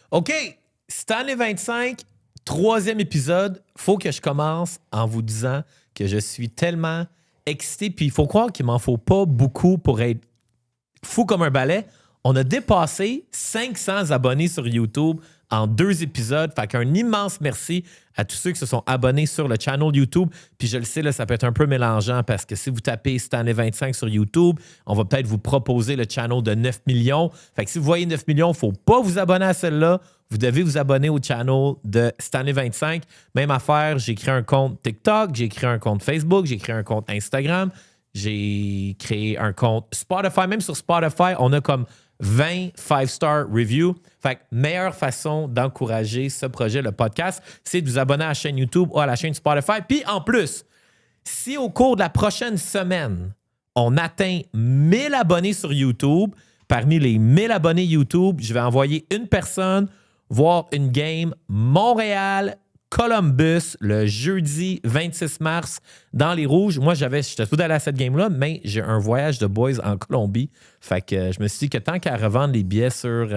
OK, cette année 25, troisième épisode. Faut que je commence en vous disant que je suis tellement excité. Puis il faut croire qu'il m'en faut pas beaucoup pour être fou comme un balai. On a dépassé 500 abonnés sur YouTube en 2 épisodes. Fait qu'un immense merci à tous ceux qui se sont abonnés sur le channel YouTube. Puis je le sais, là, ça peut être un peu mélangeant parce que si vous tapez cette année 25 sur YouTube, on va peut-être vous proposer le channel de 9 millions. Fait que si vous voyez 9 millions, il ne faut pas vous abonner à celle-là. Vous devez vous abonner au channel de cette année 25. Même affaire, j'ai créé un compte TikTok, j'ai créé un compte Facebook, j'ai créé un compte Instagram, j'ai créé un compte Spotify. Même sur Spotify, on a comme 20 5-star reviews. Fait que meilleure façon d'encourager ce projet, le podcast, c'est de vous abonner à la chaîne YouTube ou à la chaîne Spotify. Puis en plus, si au cours de la prochaine semaine, on atteint 1000 abonnés sur YouTube, parmi les 1000 abonnés YouTube, je vais envoyer une personne voir une game Montréal-Columbus le jeudi 26 mars dans les Rouges. Moi, j'étais supposé aller à cette game-là, mais j'ai un voyage de boys en Colombie. Fait que je me suis dit que tant qu'à revendre les billets sur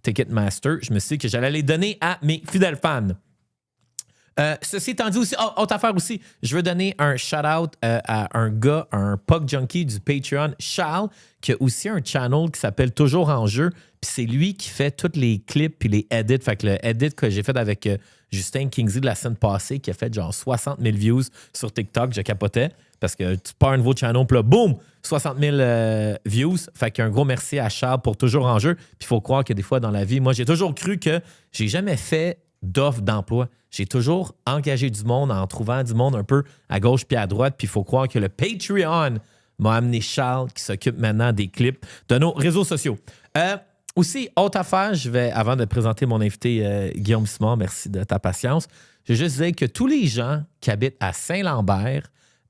Ticketmaster, je me suis dit que j'allais les donner à mes fidèles fans. Ceci étant dit aussi, autre affaire aussi, je veux donner un shout-out à un gars, un puck junkie du Patreon, Charles, qui a aussi un channel qui s'appelle Toujours en jeu. Puis c'est lui qui fait tous les clips puis les edits. Fait que le edit que j'ai fait avec Justin Kingsley de la semaine passée, qui a fait genre 60 000 views sur TikTok, je capotais. Parce que tu pars un nouveau channel, puis là, boum, 60 000 views. Fait qu'un gros merci à Charles pour Toujours en jeu. Puis il faut croire que des fois dans la vie, moi, j'ai toujours cru que j'ai jamais fait d'offre d'emploi. J'ai toujours engagé du monde en trouvant du monde un peu à gauche puis à droite. Puis il faut croire que le Patreon m'a amené Charles qui s'occupe maintenant des clips de nos réseaux sociaux. Aussi, autre affaire, avant de présenter mon invité Guillaume Simard, merci de ta patience, je veux juste dire que tous les gens qui habitent à Saint-Lambert,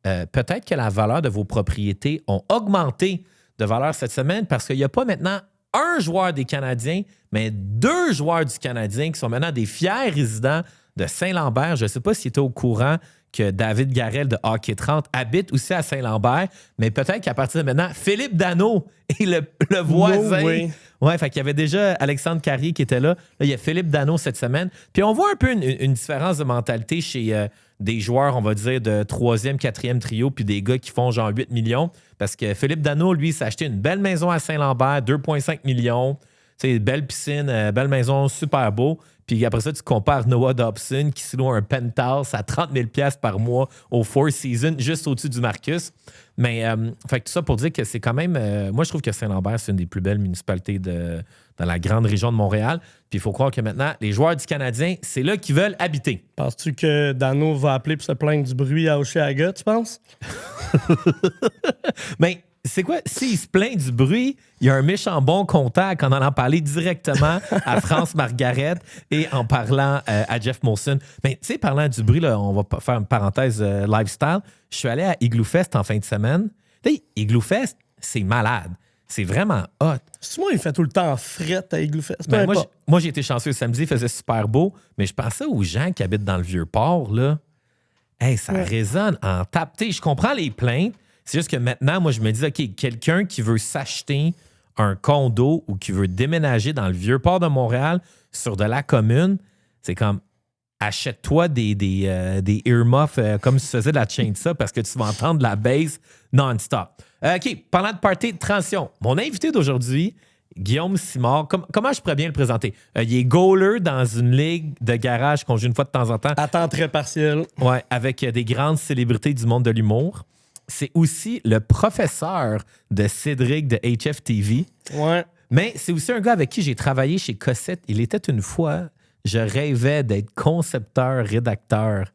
peut-être que la valeur de vos propriétés ont augmenté de valeur cette semaine parce qu'il n'y a pas maintenant un joueur des Canadiens, mais 2 joueurs du Canadien qui sont maintenant des fiers résidents de Saint-Lambert. Je ne sais pas si tu es au courant que David Garrel de Hockey 30 habite aussi à Saint-Lambert, mais peut-être qu'à partir de maintenant, Philippe Danault est le voisin. Oui. Ouais, fait qu'il y avait déjà Alexandre Carrier qui était là. Là, il y a Philippe Danault cette semaine. Puis on voit un peu une différence de mentalité chez des joueurs, on va dire, de 3e, 4e trio, puis des gars qui font genre 8 millions. Parce que Philippe Danault, lui, s'est acheté une belle maison à Saint-Lambert, 2,5 millions. C'est belle piscine, belle maison, super beau. Puis après ça, tu compares Noah Dobson qui se loue un penthouse à 30 000 $ par mois au Four Seasons, juste au-dessus du Marcus. Mais fait que tout ça pour dire que c'est quand même... moi, je trouve que Saint-Lambert, c'est une des plus belles municipalités dans la grande région de Montréal. Puis il faut croire que maintenant, les joueurs du Canadien, c'est là qu'ils veulent habiter. Penses-tu que Dano va appeler pour se plaindre du bruit à Oshéaga, tu penses? Mais... c'est quoi? S'il se plaint du bruit, il y a un méchant bon contact en allant parler directement à France Margaret et en parlant à Jeff Molson. Mais tu sais, parlant du bruit, là, on va faire une parenthèse lifestyle. Je suis allé à Igloo Fest en fin de semaine. Hey, Igloo Fest, c'est malade. C'est vraiment hot. C'est moi, il fait tout le temps frette à Igloo Fest. Ben, moi, j'ai été chanceux samedi, il faisait super beau, mais je pensais aux gens qui habitent dans le Vieux-Port, là. Hey, ça résonne en tape. Tu sais, je comprends les plaintes. C'est juste que maintenant, moi, je me dis, OK, quelqu'un qui veut s'acheter un condo ou qui veut déménager dans le Vieux-Port de Montréal sur de la commune, c'est comme, achète-toi des earmuffs comme si tu faisais de la chainsaw parce que tu vas entendre de la bass non-stop. OK, parlant de party de transition, mon invité d'aujourd'hui, Guillaume Simard, comment je pourrais bien le présenter? Il est goaler dans une ligue de garage qu'on joue une fois de temps en temps. À temps très partiel. Ouais, avec des grandes célébrités du monde de l'humour. C'est aussi le professeur de Cédric de HFTV. Ouais. Mais c'est aussi un gars avec qui j'ai travaillé chez Cossette. Il était une fois, je rêvais d'être concepteur, rédacteur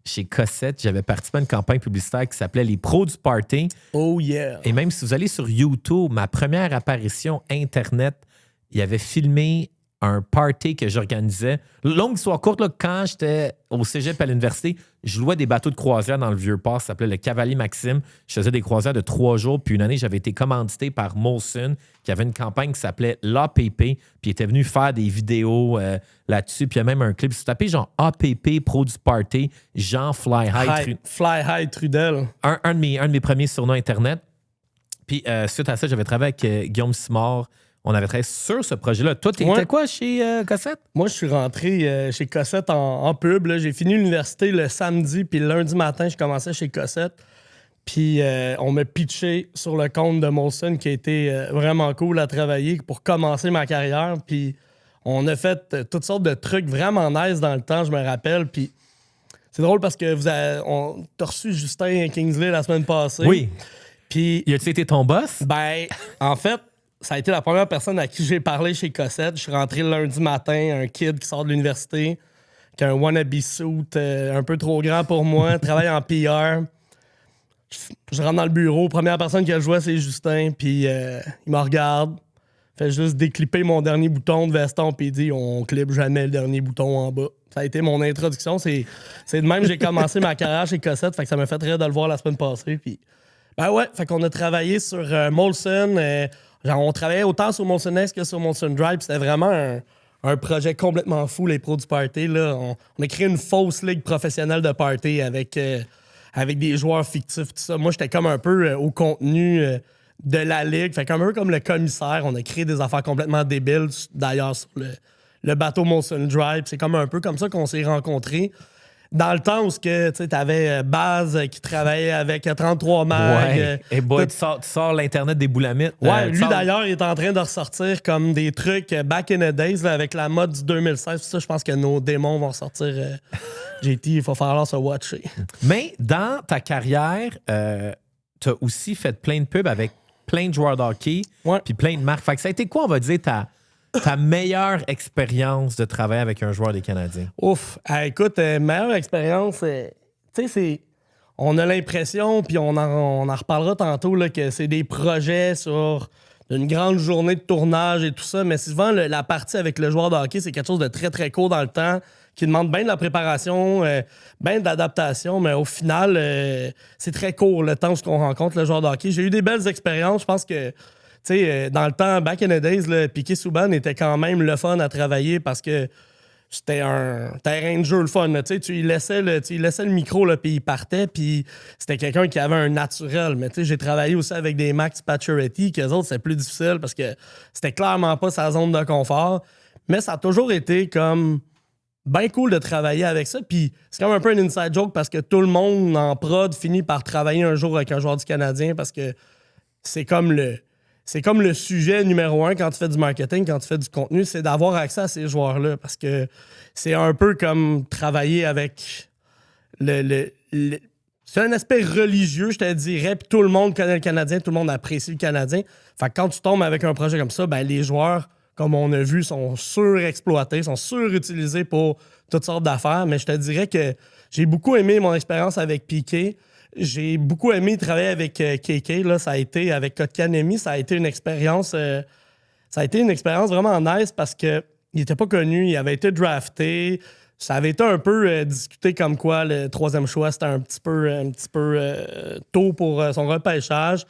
chez Cossette. J'avais participé à une campagne publicitaire qui s'appelait Les Pros du Party. Oh yeah! Et même si vous allez sur YouTube, ma première apparition Internet, il avait filmé un party que j'organisais. Longue histoire courte, là, quand j'étais au cégep à l'université, je louais des bateaux de croisière dans le Vieux-Port, ça s'appelait le Cavalier Maxime. Je faisais des croisières de 3 jours, puis une année, j'avais été commandité par Molson, qui avait une campagne qui s'appelait l'APP, puis il était venu faire des vidéos là-dessus, puis il y a même un clip, si tu tapais genre APP, Pro du Party, Jean Fly High Trudel. Un de mes premiers surnoms Internet. Puis suite à ça, j'avais travaillé avec Guillaume Simard. on avait travaillé sur ce projet-là. Toi, t'étais quoi chez Cossette? Moi, je suis rentré chez Cossette en pub. Là. J'ai fini l'université le samedi, puis le lundi matin, je commençais chez Cossette. Puis on m'a pitché sur le compte de Molson qui a été vraiment cool à travailler pour commencer ma carrière. Puis on a fait toutes sortes de trucs vraiment nice dans le temps, je me rappelle. Puis c'est drôle parce que t'as reçu Justin Kingsley la semaine passée. Oui. Puis, y a-tu été ton boss? Ben, en fait, ça a été la première personne à qui j'ai parlé chez Cossette. Je suis rentré le lundi matin, un kid qui sort de l'université, qui a un wannabe suit un peu trop grand pour moi, travaille en PR. Je rentre dans le bureau, première personne qui a joué, c'est Justin, puis il me regarde, fait juste déclipper mon dernier bouton de veston, puis il dit « On clip jamais le dernier bouton en bas ». Ça a été mon introduction. C'est de même que j'ai commencé ma carrière chez Cossette, fait que ça m'a fait rire de le voir la semaine passée, puis... Ben ouais, fait qu'on a travaillé sur Molson. On travaillait autant sur Molson X que sur Molson Drive. C'était vraiment un projet complètement fou, les pros du party. Là. On a créé une fausse ligue professionnelle de party avec des joueurs fictifs, tout ça. Moi, j'étais comme un peu au contenu de la ligue. Fait qu'un peu comme le commissaire, on a créé des affaires complètement débiles, d'ailleurs, sur le bateau Molson Drive. C'est comme un peu comme ça qu'on s'est rencontrés. Dans le temps où tu avais Baz qui travaillait avec 33 Mag. Ouais. Et boy, tu sors l'Internet des boulamites. Ouais, lui d'ailleurs, il est en train de ressortir comme des trucs back in the days là, avec la mode du 2016. Ça, je pense que nos démons vont sortir. JT, il faut falloir se watcher. Mais dans ta carrière, tu as aussi fait plein de pubs avec plein de joueurs de hockey puis plein de marques. Fait que ça a été quoi, on va dire, ta meilleure expérience de travailler avec un joueur des Canadiens? Ouf. Écoute, meilleure expérience, tu sais, on a l'impression, puis on en reparlera tantôt, là, que c'est des projets sur une grande journée de tournage et tout ça, mais souvent, la partie avec le joueur de hockey, c'est quelque chose de très, très court dans le temps, qui demande bien de la préparation, bien de l'adaptation, mais au final, c'est très court le temps où on rencontre le joueur de hockey. J'ai eu des belles expériences. Je pense que dans le temps, back in the days, Piquet Souban était quand même le fun à travailler parce que c'était un terrain de jeu le fun. Tu lui laissais le micro, puis il partait, puis c'était quelqu'un qui avait un naturel. Mais j'ai travaillé aussi avec des Max Pacioretty, qu'eux autres, c'est plus difficile parce que c'était clairement pas sa zone de confort. Mais ça a toujours été comme bien cool de travailler avec ça. Puis c'est comme un peu un inside joke parce que tout le monde en prod finit par travailler un jour avec un joueur du Canadien parce que c'est comme le sujet numéro 1 quand tu fais du marketing, quand tu fais du contenu, c'est d'avoir accès à ces joueurs-là. Parce que c'est un peu comme travailler avec c'est un aspect religieux, je te dirais. Puis tout le monde connaît le Canadien, tout le monde apprécie le Canadien. Fait que quand tu tombes avec un projet comme ça, ben les joueurs, comme on a vu, sont surexploités, sont surutilisés pour toutes sortes d'affaires. Mais je te dirais que j'ai beaucoup aimé mon expérience avec Piquet. J'ai beaucoup aimé travailler avec KK. Là, ça a été avec Kotkaniemi, ça a été une expérience. Ça a été une expérience vraiment nice parce que il était pas connu, il avait été drafté. Ça avait été un peu discuté comme quoi le troisième choix c'était un petit peu tôt pour son repêchage.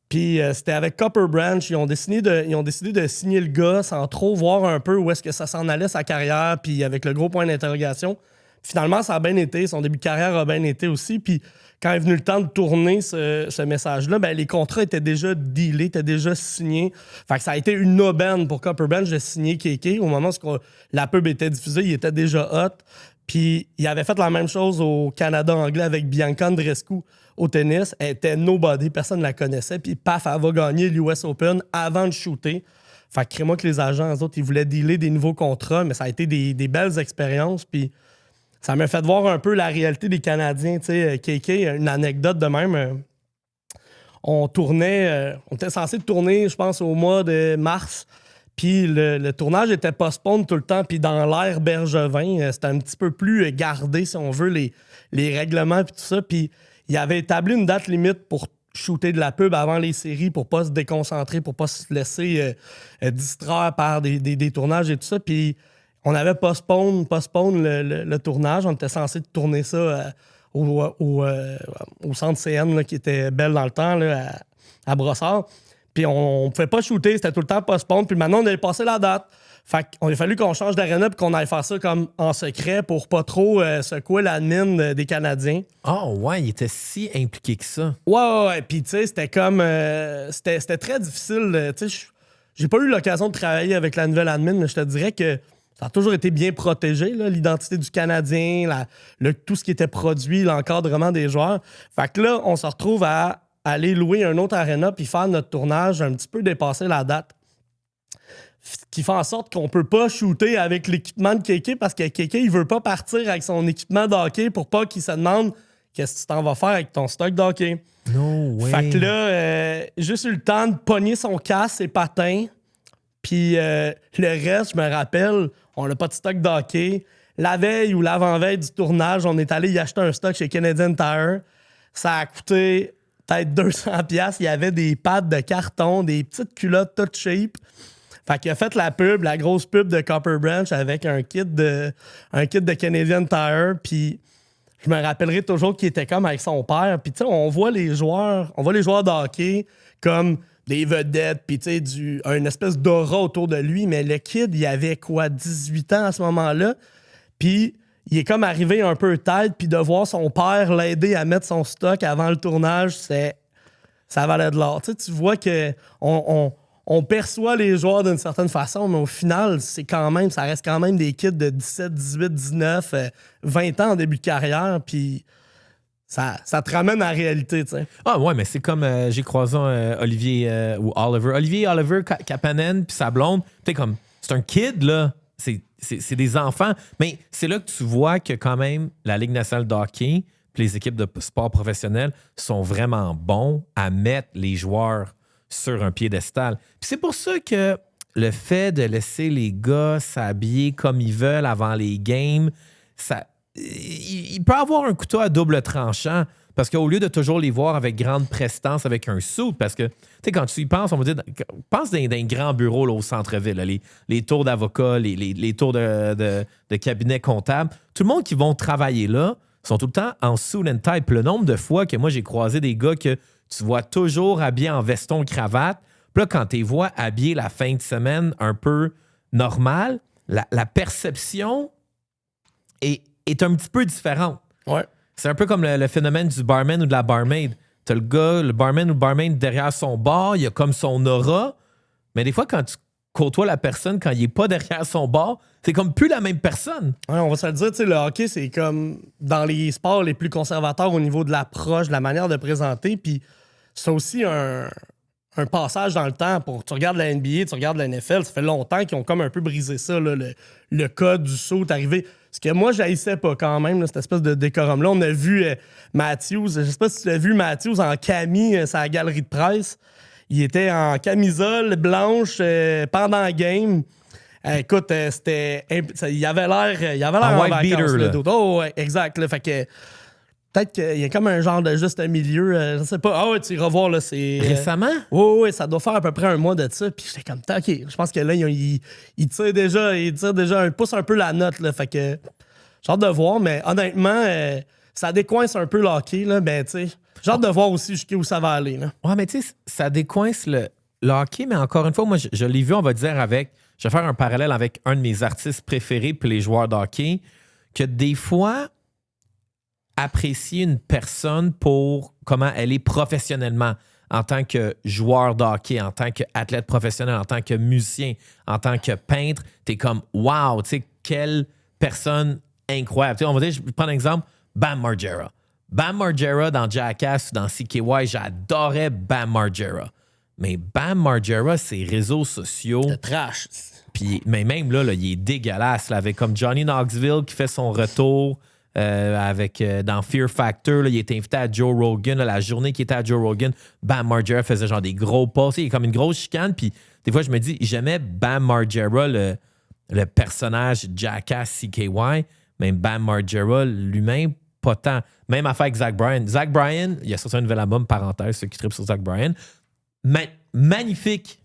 Puis c'était avec Copper Branch. Ils ont décidé de signer le gars sans trop voir un peu où est-ce que ça s'en allait sa carrière. Puis avec le gros point d'interrogation. Finalement, ça a bien été. Son début de carrière a bien été aussi. Puis quand est venu le temps de tourner ce message-là, ben, les contrats étaient déjà dealés, étaient déjà signés. Fait que ça a été une aubaine pour Copper Branch de signer KK. Au moment où la pub était diffusée, il était déjà hot. Puis il avait fait la même chose au Canada anglais avec Bianca Andreescu au tennis. Elle était nobody, personne ne la connaissait. Puis paf, elle va gagner l'US Open avant de shooter. Fait que crée-moi que les agents, eux autres, ils voulaient dealer des nouveaux contrats, mais ça a été des belles expériences. Puis ça m'a fait voir un peu la réalité des Canadiens. Tu sais, KK, une anecdote de même. On était censé tourner, je pense, au mois de mars. Puis le tournage était postpone tout le temps. Puis dans l'air Bergevin, c'était un petit peu plus gardé, si on veut, les règlements puis tout ça. Puis il avait établi une date limite pour shooter de la pub avant les séries pour pas se déconcentrer, pour pas se laisser distraire par des tournages et tout ça. Puis on avait postpone le tournage. On était censé tourner ça au centre CN là, qui était belle dans le temps là, à Brossard. Puis on ne pouvait pas shooter, c'était tout le temps postpone. Puis maintenant, on avait passé la date. Fait qu'on a fallu qu'on change d'aréna et qu'on aille faire ça comme en secret pour pas trop secouer l'admin des Canadiens. Oh ouais, il était si impliqué que ça. Ouais. Puis tu sais, c'était comme... c'était très difficile. Tu sais, j'ai pas eu l'occasion de travailler avec la nouvelle admin, mais je te dirais que ça a toujours été bien protégé, là, l'identité du Canadien, tout ce qui était produit, l'encadrement des joueurs. Fait que là, on se retrouve à aller louer un autre aréna puis faire notre tournage un petit peu dépasser la date. Ce qui fait en sorte qu'on peut pas shooter avec l'équipement de Kéké parce que Kéké, il veut pas partir avec son équipement de hockey pour pas qu'il se demande qu'est-ce que tu t'en vas faire avec ton stock de hockey. No way. Fait que là, juste eu le temps de pogner son casque, ses patins. Puis le reste, je me rappelle, on n'a pas de stock de hockey. La veille ou l'avant-veille du tournage, on est allé y acheter un stock chez Canadian Tire. Ça a coûté peut-être 200$. Il y avait des pattes de carton, des petites culottes toutes shape. Fait qu'il a fait la pub, la grosse pub de Copper Branch avec un kit de Canadian Tire. Puis je me rappellerai toujours qu'il était comme avec son père. Puis tu sais, on voit les joueurs de hockey comme des vedettes, puis tu sais, une espèce d'aura autour de lui. Mais le kid, il avait quoi, 18 ans à ce moment-là? Puis il est comme arrivé un peu tête, puis de voir son père l'aider à mettre son stock avant le tournage, ça valait de l'or. Tu vois que on perçoit les joueurs d'une certaine façon, mais au final, ça reste quand même des kids de 17, 18, 19, 20 ans en début de carrière, puis ça te ramène à la réalité, tu sais. Ah ouais, mais c'est comme j'ai croisé Olivier ou Oliver Kapanen puis sa blonde. Tu sais, comme, c'est un kid, là. C'est des enfants. Mais c'est là que tu vois que quand même la Ligue nationale de hockey puis les équipes de sport professionnels sont vraiment bons à mettre les joueurs sur un piédestal. Puis c'est pour ça que le fait de laisser les gars s'habiller comme ils veulent avant les games, il peut avoir un couteau à double tranchant. Parce qu'au lieu de toujours les voir avec grande prestance, avec un suit, parce que, tu sais, quand tu y penses, on va dire, pense d'un grand bureau là, au centre-ville, là, les tours d'avocats, les tours de cabinet comptable, tout le monde qui vont travailler là sont tout le temps en suit and tie. Puis le nombre de fois que moi, j'ai croisé des gars que tu vois toujours habillés en veston, cravate, puis là, quand tu les vois habillés la fin de semaine un peu normal, la perception est un petit peu différente. Ouais. C'est un peu comme le phénomène du barman ou de la barmaid. T'as le gars, le barman ou le barmaid derrière son bar, il a comme son aura. Mais des fois, quand tu côtoies la personne, quand il n'est pas derrière son bar, c'est comme plus la même personne. Ouais, on va se le dire, tu sais, le hockey, c'est comme dans les sports les plus conservateurs au niveau de l'approche, de la manière de présenter. Puis c'est aussi un passage dans le temps. Tu regardes la NBA, tu regardes la NFL, ça fait longtemps qu'ils ont comme un peu brisé ça, là, le code du saut arrivé. Ce que moi, j'haïssais pas quand même, là, cette espèce de décorum-là. On a vu Matthews, je sais pas si tu l'as vu, Matthews en camis, sa galerie de presse. Il était en camisole blanche pendant le game. Écoute, il avait l'air en white vacances, beater, là. Oh, ouais, exact. Là, fait que peut-être qu'il y a comme un genre de juste milieu. Je sais pas. Ah ouais, tu iras voir, là, c'est... Récemment? Oui, ça doit faire à peu près un mois de ça. Puis j'étais comme, OK, je pense que là, il tire déjà un pouce un peu la note. Là, fait que j'ai hâte de voir, mais honnêtement, ça décoince un peu le hockey. Là, ben, tu sais, j'ai hâte de voir aussi jusqu'où ça va aller. Là. Ouais, mais tu sais, ça décoince le hockey, mais encore une fois, moi, je l'ai vu, on va dire, je vais faire un parallèle avec un de mes artistes préférés puis les joueurs de hockey, que des fois, apprécier une personne pour comment elle est professionnellement en tant que joueur de hockey, en tant qu'athlète professionnel, en tant que musicien, en tant que peintre, t'es comme « wow », tu sais, quelle personne incroyable. Tu sais, on va dire, je prends un exemple, Bam Margera. Bam Margera dans Jackass, dans CKY, j'adorais Bam Margera. Mais Bam Margera, ses réseaux sociaux... C'est trash. Mais même là, il est dégueulasse. Là, avec comme Johnny Knoxville qui fait son retour... dans Fear Factor, là, il était invité à Joe Rogan. Là, la journée qu'il était à Joe Rogan, Bam Margera faisait genre des gros posts. Il est comme une grosse chicane. Puis des fois, je me dis, j'aimais Bam Margera, le personnage Jackass CKY, mais Bam Margera, l'humain, pas tant. Même affaire avec Zach Bryan. Zach Bryan, il a sorti un nouvel album, parenthèse, ceux qui trippent sur Zach Bryan. Magnifique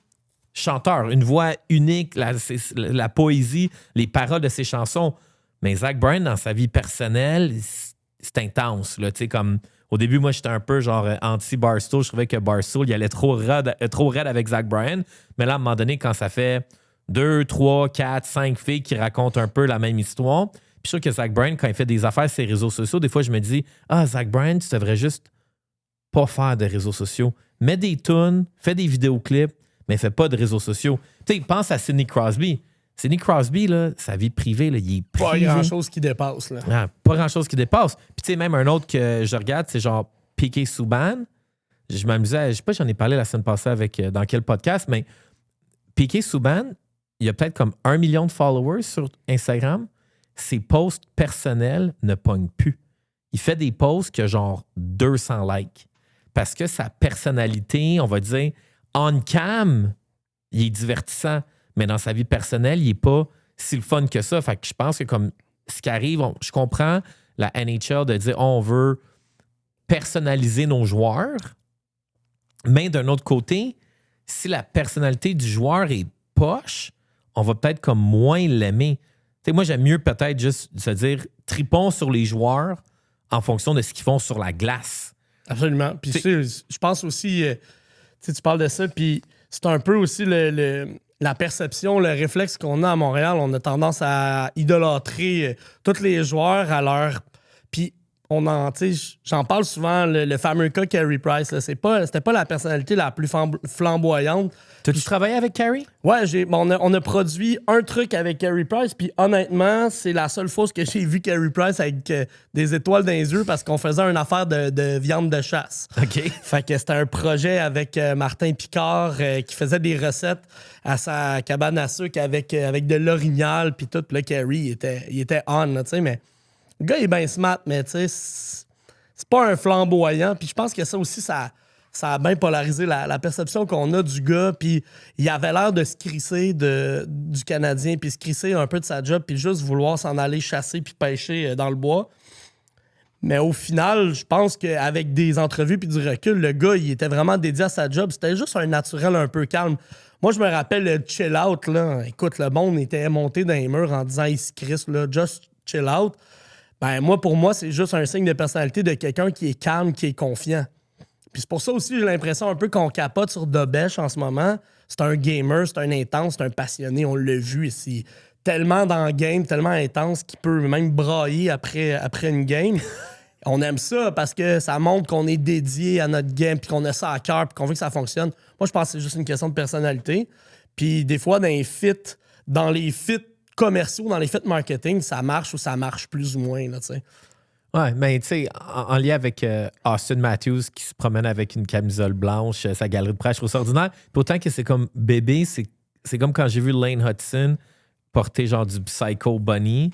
chanteur, une voix unique, la poésie, les paroles de ses chansons. Mais Zach Bryan, dans sa vie personnelle, c'est intense. Là, comme, au début, moi, j'étais un peu genre anti-Barstool. Je trouvais que Barstool, il allait trop raide avec Zach Bryan. Mais là, à un moment donné, quand ça fait 2, 3, 4, 5 filles qui racontent un peu la même histoire, puis je trouve que Zach Bryan, quand il fait des affaires sur ses réseaux sociaux, des fois, je me dis « Ah, Zach Bryan, tu devrais juste pas faire de réseaux sociaux. Mets des tunes, fais des vidéoclips, mais il fait pas de réseaux sociaux. Tu sais, pense à Sidney Crosby. Sidney Crosby, là, sa vie privée, là, il est privé. Pas grand-chose qui dépasse. Là. Ah, pas grand-chose qui dépasse. Puis tu sais, même un autre que je regarde, c'est genre Piqué Subban. Je m'amusais, je sais pas, j'en ai parlé la semaine passée avec dans quel podcast, mais Piqué Subban, il a peut-être comme 1 million de followers sur Instagram. Ses posts personnels ne pognent plus. Il fait des posts qui ont genre 200 likes. Parce que sa personnalité, on va dire, on cam, il est divertissant. Mais dans sa vie personnelle, il n'est pas si le fun que ça. Fait que je pense que comme ce qui arrive, je comprends la NHL de dire on veut personnaliser nos joueurs. Mais d'un autre côté, si la personnalité du joueur est poche, on va peut-être comme moins l'aimer. Tu sais, moi, j'aime mieux peut-être juste se dire tripons sur les joueurs en fonction de ce qu'ils font sur la glace. Absolument. Puis je pense aussi, tu parles de ça, puis c'est un peu aussi la perception, le réflexe qu'on a à Montréal. On a tendance à idolâtrer tous les joueurs à leur... Puis j'en parle souvent, le fameux cas Carey Price. Là, c'était pas la personnalité la plus flamboyante. T'as-tu travaillé avec Carey? Ouais, on a produit un truc avec Carey Price, puis honnêtement, c'est la seule fois que j'ai vu Carey Price avec des étoiles dans les yeux parce qu'on faisait une affaire de viande de chasse. OK. Fait que c'était un projet avec Martin Picard qui faisait des recettes à sa cabane à sucre avec de l'orignal, puis tout. Puis là, Carey, il était on, tu sais, mais... Le gars, il est bien smart, mais tu sais, c'est pas un flamboyant. Puis je pense que ça aussi, ça a bien polarisé la perception qu'on a du gars. Puis il avait l'air de se crisser du Canadien, puis se crisser un peu de sa job, puis juste vouloir s'en aller chasser puis pêcher dans le bois. Mais au final, je pense qu'avec des entrevues puis du recul, le gars, il était vraiment dédié à sa job. C'était juste un naturel un peu calme. Moi, je me rappelle le chill out, là. Écoute, le monde était monté dans les murs en disant « Il se crisse, là, just chill out ». Ben, pour moi, c'est juste un signe de personnalité de quelqu'un qui est calme, qui est confiant. Puis c'est pour ça aussi, j'ai l'impression un peu qu'on capote sur Dobèche en ce moment. C'est un gamer, c'est un intense, c'est un passionné. On l'a vu ici. Tellement dans le game, tellement intense qu'il peut même brailler après une game. On aime ça parce que ça montre qu'on est dédié à notre game, puis qu'on a ça à cœur, puis qu'on veut que ça fonctionne. Moi, je pense que c'est juste une question de personnalité. Puis des fois, dans les fits commerciaux, dans les fits marketing, ça marche ou ça marche plus ou moins, là, tu sais. Ouais, mais tu sais, en lien avec Austin Matthews qui se promène avec une camisole blanche, sa galerie de presse, je trouve ça ordinaire. Puis autant que c'est comme bébé, c'est comme quand j'ai vu Lane Hudson porter genre du Psycho Bunny.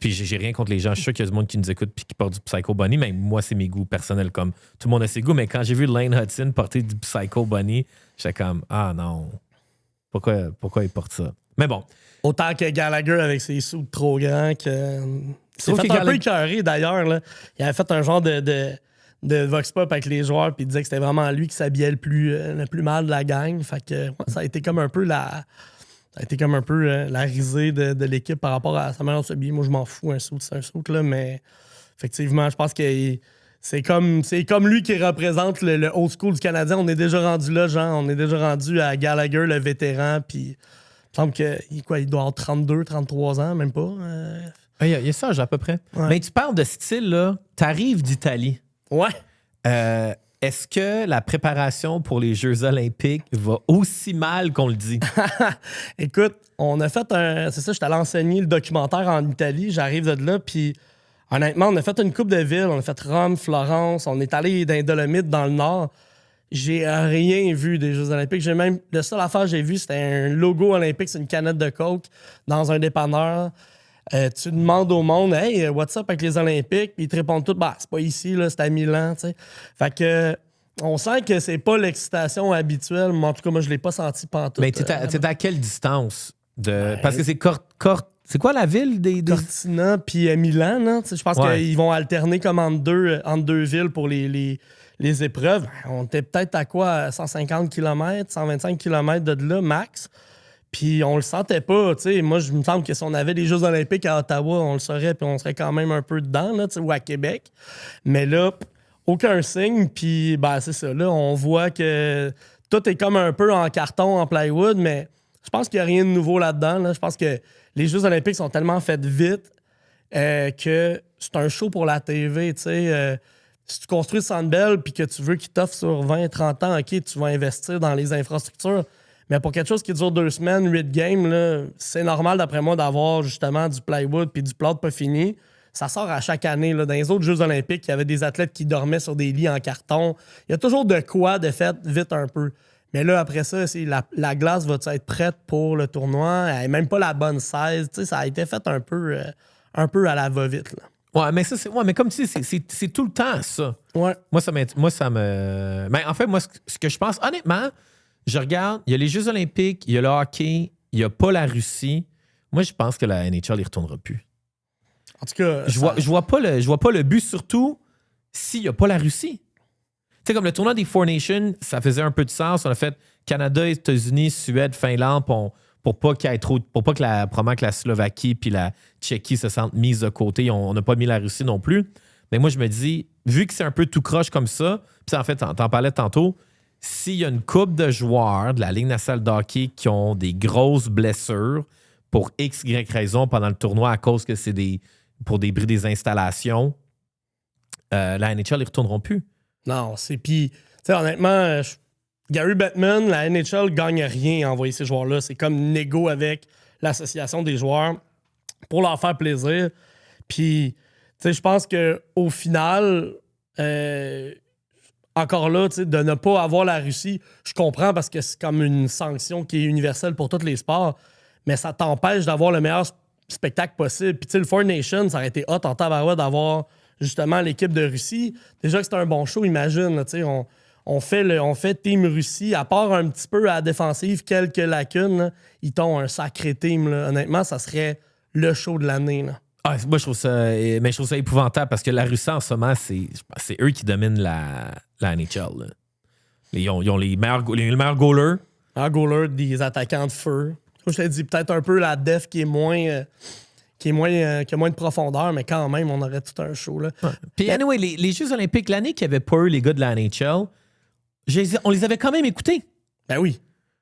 Puis j'ai rien contre les gens. Je suis sûr qu'il y a du monde qui nous écoute puis qui porte du Psycho Bunny, mais moi, c'est mes goûts personnels. Comme tout le monde a ses goûts, mais quand j'ai vu Lane Hudson porter du Psycho Bunny, j'étais comme « Ah non, pourquoi il porte ça? » Mais bon. Autant que Gallagher avec ses sous trop grands que... C'est fait un peu écœuré, d'ailleurs. Là. Il avait fait un genre de vox pop avec les joueurs, puis il disait que c'était vraiment lui qui s'habillait le plus mal de la gang. Fait que ça a été comme un peu la risée de l'équipe par rapport à sa manière de s'habiller. Moi, je m'en fous, un saut, c'est un saut, là, mais effectivement, je pense que c'est comme lui qui représente le old school du Canadien. On est déjà rendu là, genre, on est déjà rendu à Gallagher, le vétéran, puis il me semble qu'il doit avoir 32, 33 ans, même pas. Il y a ça, à peu près. Ouais. Mais tu parles de style, là. T'arrives d'Italie. Ouais. Est-ce que la préparation pour les Jeux olympiques va aussi mal qu'on le dit? Écoute, on a fait c'est ça, j'étais allé enseigner le documentaire en Italie. J'arrive de là, puis honnêtement, on a fait une coupe de villes. On a fait Rome, Florence. On est allé dans les Dolomites, dans le Nord. J'ai rien vu des Jeux olympiques. La seule affaire que j'ai vue, c'était un logo olympique, c'est une canette de Coke dans un dépanneur. Tu demandes au monde « Hey, what's up avec les Olympiques? » Puis ils te répondent tous « Bah, c'est pas ici, là, c'est à Milan. » T'sais. Fait que on sent que c'est pas l'excitation habituelle, mais en tout cas, moi, je l'ai pas senti pantoute. Mais t'es à quelle distance? Parce que c'est quoi la ville des... Cortina puis Milan, là. Je pense qu'ils vont alterner comme entre deux villes pour les épreuves. On était peut-être à quoi? 150 km, 125 km de là, max. Puis on le sentait pas, tu sais. Moi, je me semble que si on avait les Jeux olympiques à Ottawa, on le saurait, puis on serait quand même un peu dedans, là, tu sais, ou à Québec. Mais là, aucun signe, puis ben c'est ça, là, on voit que tout est comme un peu en carton, en plywood, mais je pense qu'il n'y a rien de nouveau là-dedans, là. Je pense que les Jeux olympiques sont tellement faits vite que c'est un show pour la TV, tu sais. Si tu construis le Centre Bell puis que tu veux qu'il t'offre sur 20-30 ans, OK, tu vas investir dans les infrastructures. Mais pour quelque chose qui dure 2 semaines, 8 games, là, c'est normal, d'après moi, d'avoir justement du plywood puis du plâtre pas fini. Ça sort à chaque année. Là. Dans les autres Jeux olympiques, il y avait des athlètes qui dormaient sur des lits en carton. Il y a toujours de quoi de fait vite un peu. Mais là, après ça, c'est la glace va être prête pour le tournoi? Elle n'est même pas la bonne size. Tu sais, ça a été fait un peu à la va-vite. Là. Ouais, mais ça, mais comme tu dis, c'est tout le temps ça. Ouais. Moi, ça me. Mais en fait, moi, ce que je pense, honnêtement, je regarde, il y a les Jeux olympiques, il y a le hockey, il n'y a pas la Russie. Moi, je pense que la NHL, il ne retournera plus. En tout cas, je vois pas le but, surtout s'il n'y a pas la Russie. Tu sais, comme le tournoi des Four Nations, ça faisait un peu de sens. On a fait Canada, États-Unis, Suède, Finlande pour pas qu'il y ait trop. Pour pas que probablement que la Slovaquie puis la Tchéquie se sentent mises de côté. On n'a pas mis la Russie non plus. Mais moi, je me dis, vu que c'est un peu tout croche comme ça, puis en fait, t'en parlais tantôt, s'il y a une couple de joueurs de la Ligue nationale de hockey qui ont des grosses blessures pour X, Y raison pendant le tournoi à cause que c'est pour des bris des installations, la NHL, ils ne retourneront plus. Non, c'est... Puis, tu sais, honnêtement, Gary Bettman, la NHL gagne rien à envoyer ces joueurs-là. C'est comme négo avec l'association des joueurs pour leur faire plaisir. Puis, tu sais, je pense qu'au final, encore là, tu sais, de ne pas avoir la Russie, je comprends parce que c'est comme une sanction qui est universelle pour tous les sports, mais ça t'empêche d'avoir le meilleur spectacle possible. Puis, tu sais, le Four Nations, ça aurait été hot en tabarouette d'avoir justement l'équipe de Russie. Déjà que c'était un bon show, imagine, tu sais, on fait Team Russie, à part un petit peu à la défensive, quelques lacunes, là, ils t'ont un sacré team. Là. Honnêtement, ça serait le show de l'année. Là. Ah, moi, je trouve ça épouvantable parce que la Russie, en ce moment, c'est eux qui dominent la NHL. Là. Ils ont les meilleurs goalers. Un goaler, des attaquants de feu. Comme je t'ai dit, peut-être un peu la def qui est moins... qui a moins de profondeur, mais quand même, on aurait tout un show. Là. Ouais. Puis, anyway, les Jeux olympiques, l'année qu'il n'y avait pas eu les gars de la NHL, on les avait quand même écoutés. Ben oui.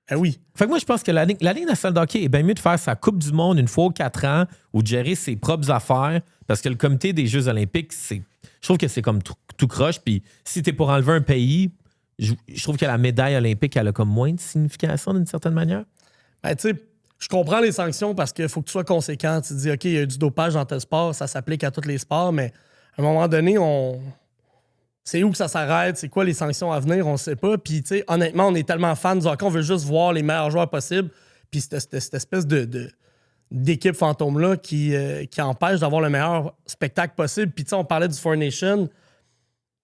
Ben oui. Fait que moi, je pense que la Ligue nationale de hockey est bien mieux de faire sa Coupe du monde une fois aux 4 ans ou de gérer ses propres affaires parce que le comité des Jeux olympiques, je trouve que c'est comme tout croche. Puis si t'es pour enlever un pays, je trouve que la médaille olympique, elle a comme moins de signification d'une certaine manière. Ben, tu sais, je comprends les sanctions parce qu'il faut que tu sois conséquent. Tu te dis, OK, il y a du dopage dans tel sport, ça s'applique à tous les sports, mais à un moment donné, c'est où que ça s'arrête? C'est quoi les sanctions à venir? On ne sait pas. Puis, tu sais, honnêtement, on est tellement fans du hockey, on veut juste voir les meilleurs joueurs possibles. Puis, cette espèce d'équipe fantôme-là qui empêche d'avoir le meilleur spectacle possible. Puis, tu sais, on parlait du Four Nations.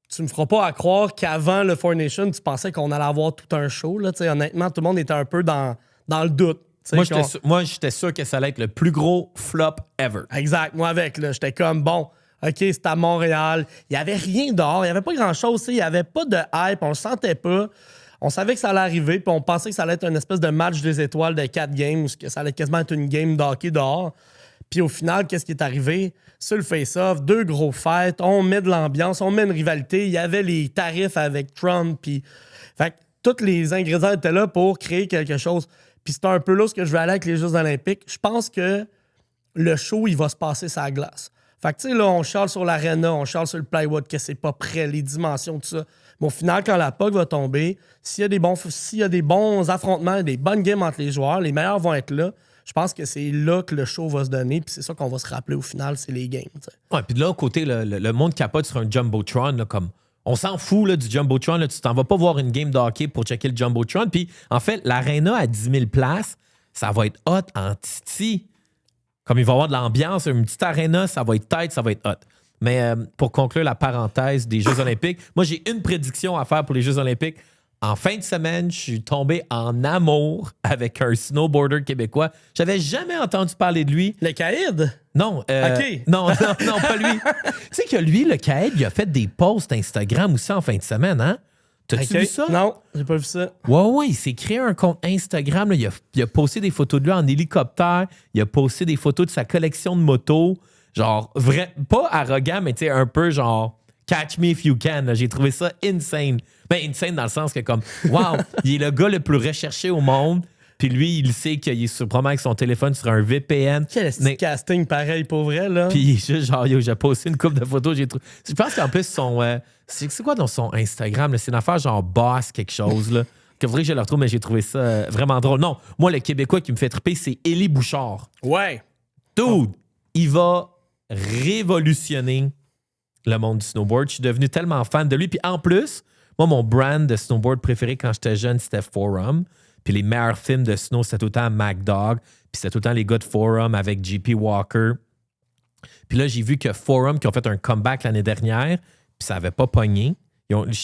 Tu me feras pas à croire qu'avant le Four Nations, tu pensais qu'on allait avoir tout un show. Là. Tu sais, honnêtement, tout le monde était un peu dans le doute. Moi, j'étais sûr que ça allait être le plus gros flop ever. Exact. Moi, j'étais comme, bon, OK, c'est à Montréal. Il n'y avait rien dehors. Il n'y avait pas grand-chose. Il n'y avait pas de hype. On le sentait pas. On savait que ça allait arriver. Puis on pensait que ça allait être une espèce de match des étoiles de 4 games. Que ça allait quasiment être une game de hockey dehors. Puis au final, qu'est-ce qui est arrivé? Sur le face-off, 2 gros fights. On met de l'ambiance. On met une rivalité. Il y avait les tarifs avec Trump. Puis... Fait que tous les ingrédients étaient là pour créer quelque chose. Puis c'est un peu là ce que je veux aller avec les Jeux olympiques. Je pense que le show, il va se passer sur la glace. Fait que, tu sais, là, on charle sur l'aréna, on charle sur le plywood, que c'est pas prêt, les dimensions, tout ça. Mais au final, quand la puck va tomber, s'il y a des bons affrontements, des bonnes games entre les joueurs, les meilleurs vont être là. Je pense que c'est là que le show va se donner, puis c'est ça qu'on va se rappeler au final, c'est les games. T'sais. Ouais, puis de l'autre côté, le monde capote sur un Jumbotron, là, comme... On s'en fout là, du Jumbotron. Là, tu t'en vas pas voir une game de hockey pour checker le Jumbotron. Puis, en fait, l'aréna à 10 000 places, ça va être hot en titi. Comme il va y avoir de l'ambiance, une petite aréna, ça va être tight, ça va être hot. Mais pour conclure la parenthèse des Jeux olympiques, moi, j'ai une prédiction à faire pour les Jeux olympiques. En fin de semaine, je suis tombé en amour avec un snowboarder québécois. J'avais jamais entendu parler de lui. Le Caïd? Non. OK. Non, pas lui. Tu sais que lui, le Caïd, il a fait des posts Instagram aussi en fin de semaine, hein? T'as-tu vu ça? Non, j'ai pas vu ça. Ouais, il s'est créé un compte Instagram. Là. Il a posté des photos de lui en hélicoptère. Il a posté des photos de sa collection de motos. Genre, pas arrogant, mais tu sais, un peu genre... Catch me if you can. Là. J'ai trouvé ça insane. Ben, insane dans le sens que comme, wow, il est le gars le plus recherché au monde. Puis lui, il sait qu'il est probablement avec son téléphone sur un VPN. Quel casting pareil pour vrai, là? Puis il est juste genre, yo, j'ai posté une couple de photos. Je pense qu'en plus, c'est quoi dans son Instagram? Là? C'est une affaire genre Boss quelque chose, là. Que faudrait que je le retrouve, mais j'ai trouvé ça vraiment drôle. Non, moi, le Québécois qui me fait triper, c'est Élie Bouchard. Ouais. Dude, il va révolutionner le monde du snowboard. Je suis devenu tellement fan de lui. Puis en plus, moi, mon brand de snowboard préféré quand j'étais jeune, c'était Forum. Puis les meilleurs films de snow, c'était tout le temps MacDog. Puis c'était tout le temps les gars de Forum avec JP Walker. Puis là, j'ai vu que Forum, qui ont fait un comeback l'année dernière, puis ça n'avait pas pogné.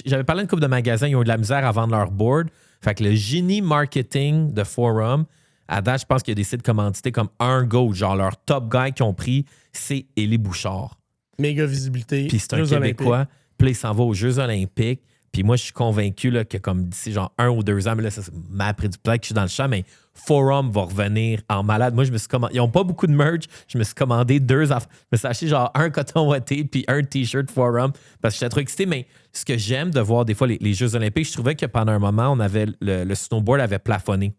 J'avais parlé d'une couple de magasins, ils ont eu de la misère à vendre leur board. Fait que le génie marketing de Forum, à date, je pense qu'il y a des sites commandités comme un go, genre leur top guy qu'ils ont pris, c'est Élie Bouchard. Méga visibilité. Puis c'est un Québécois. Puis là, il s'en va aux Jeux olympiques. Puis moi, je suis convaincu là, que comme d'ici genre 1 ou 2 ans, mais là, ça m'a appris du plat que je suis dans le champ, mais Forum va revenir en malade. Moi, je me suis commandé. Ils n'ont pas beaucoup de merch. Je me suis commandé 2 affaires. Je me suis acheté genre un coton ouaté puis un t-shirt Forum parce que j'étais trop excité. Mais ce que j'aime de voir des fois les Jeux olympiques, je trouvais que pendant un moment, on avait le snowboard avait plafonné.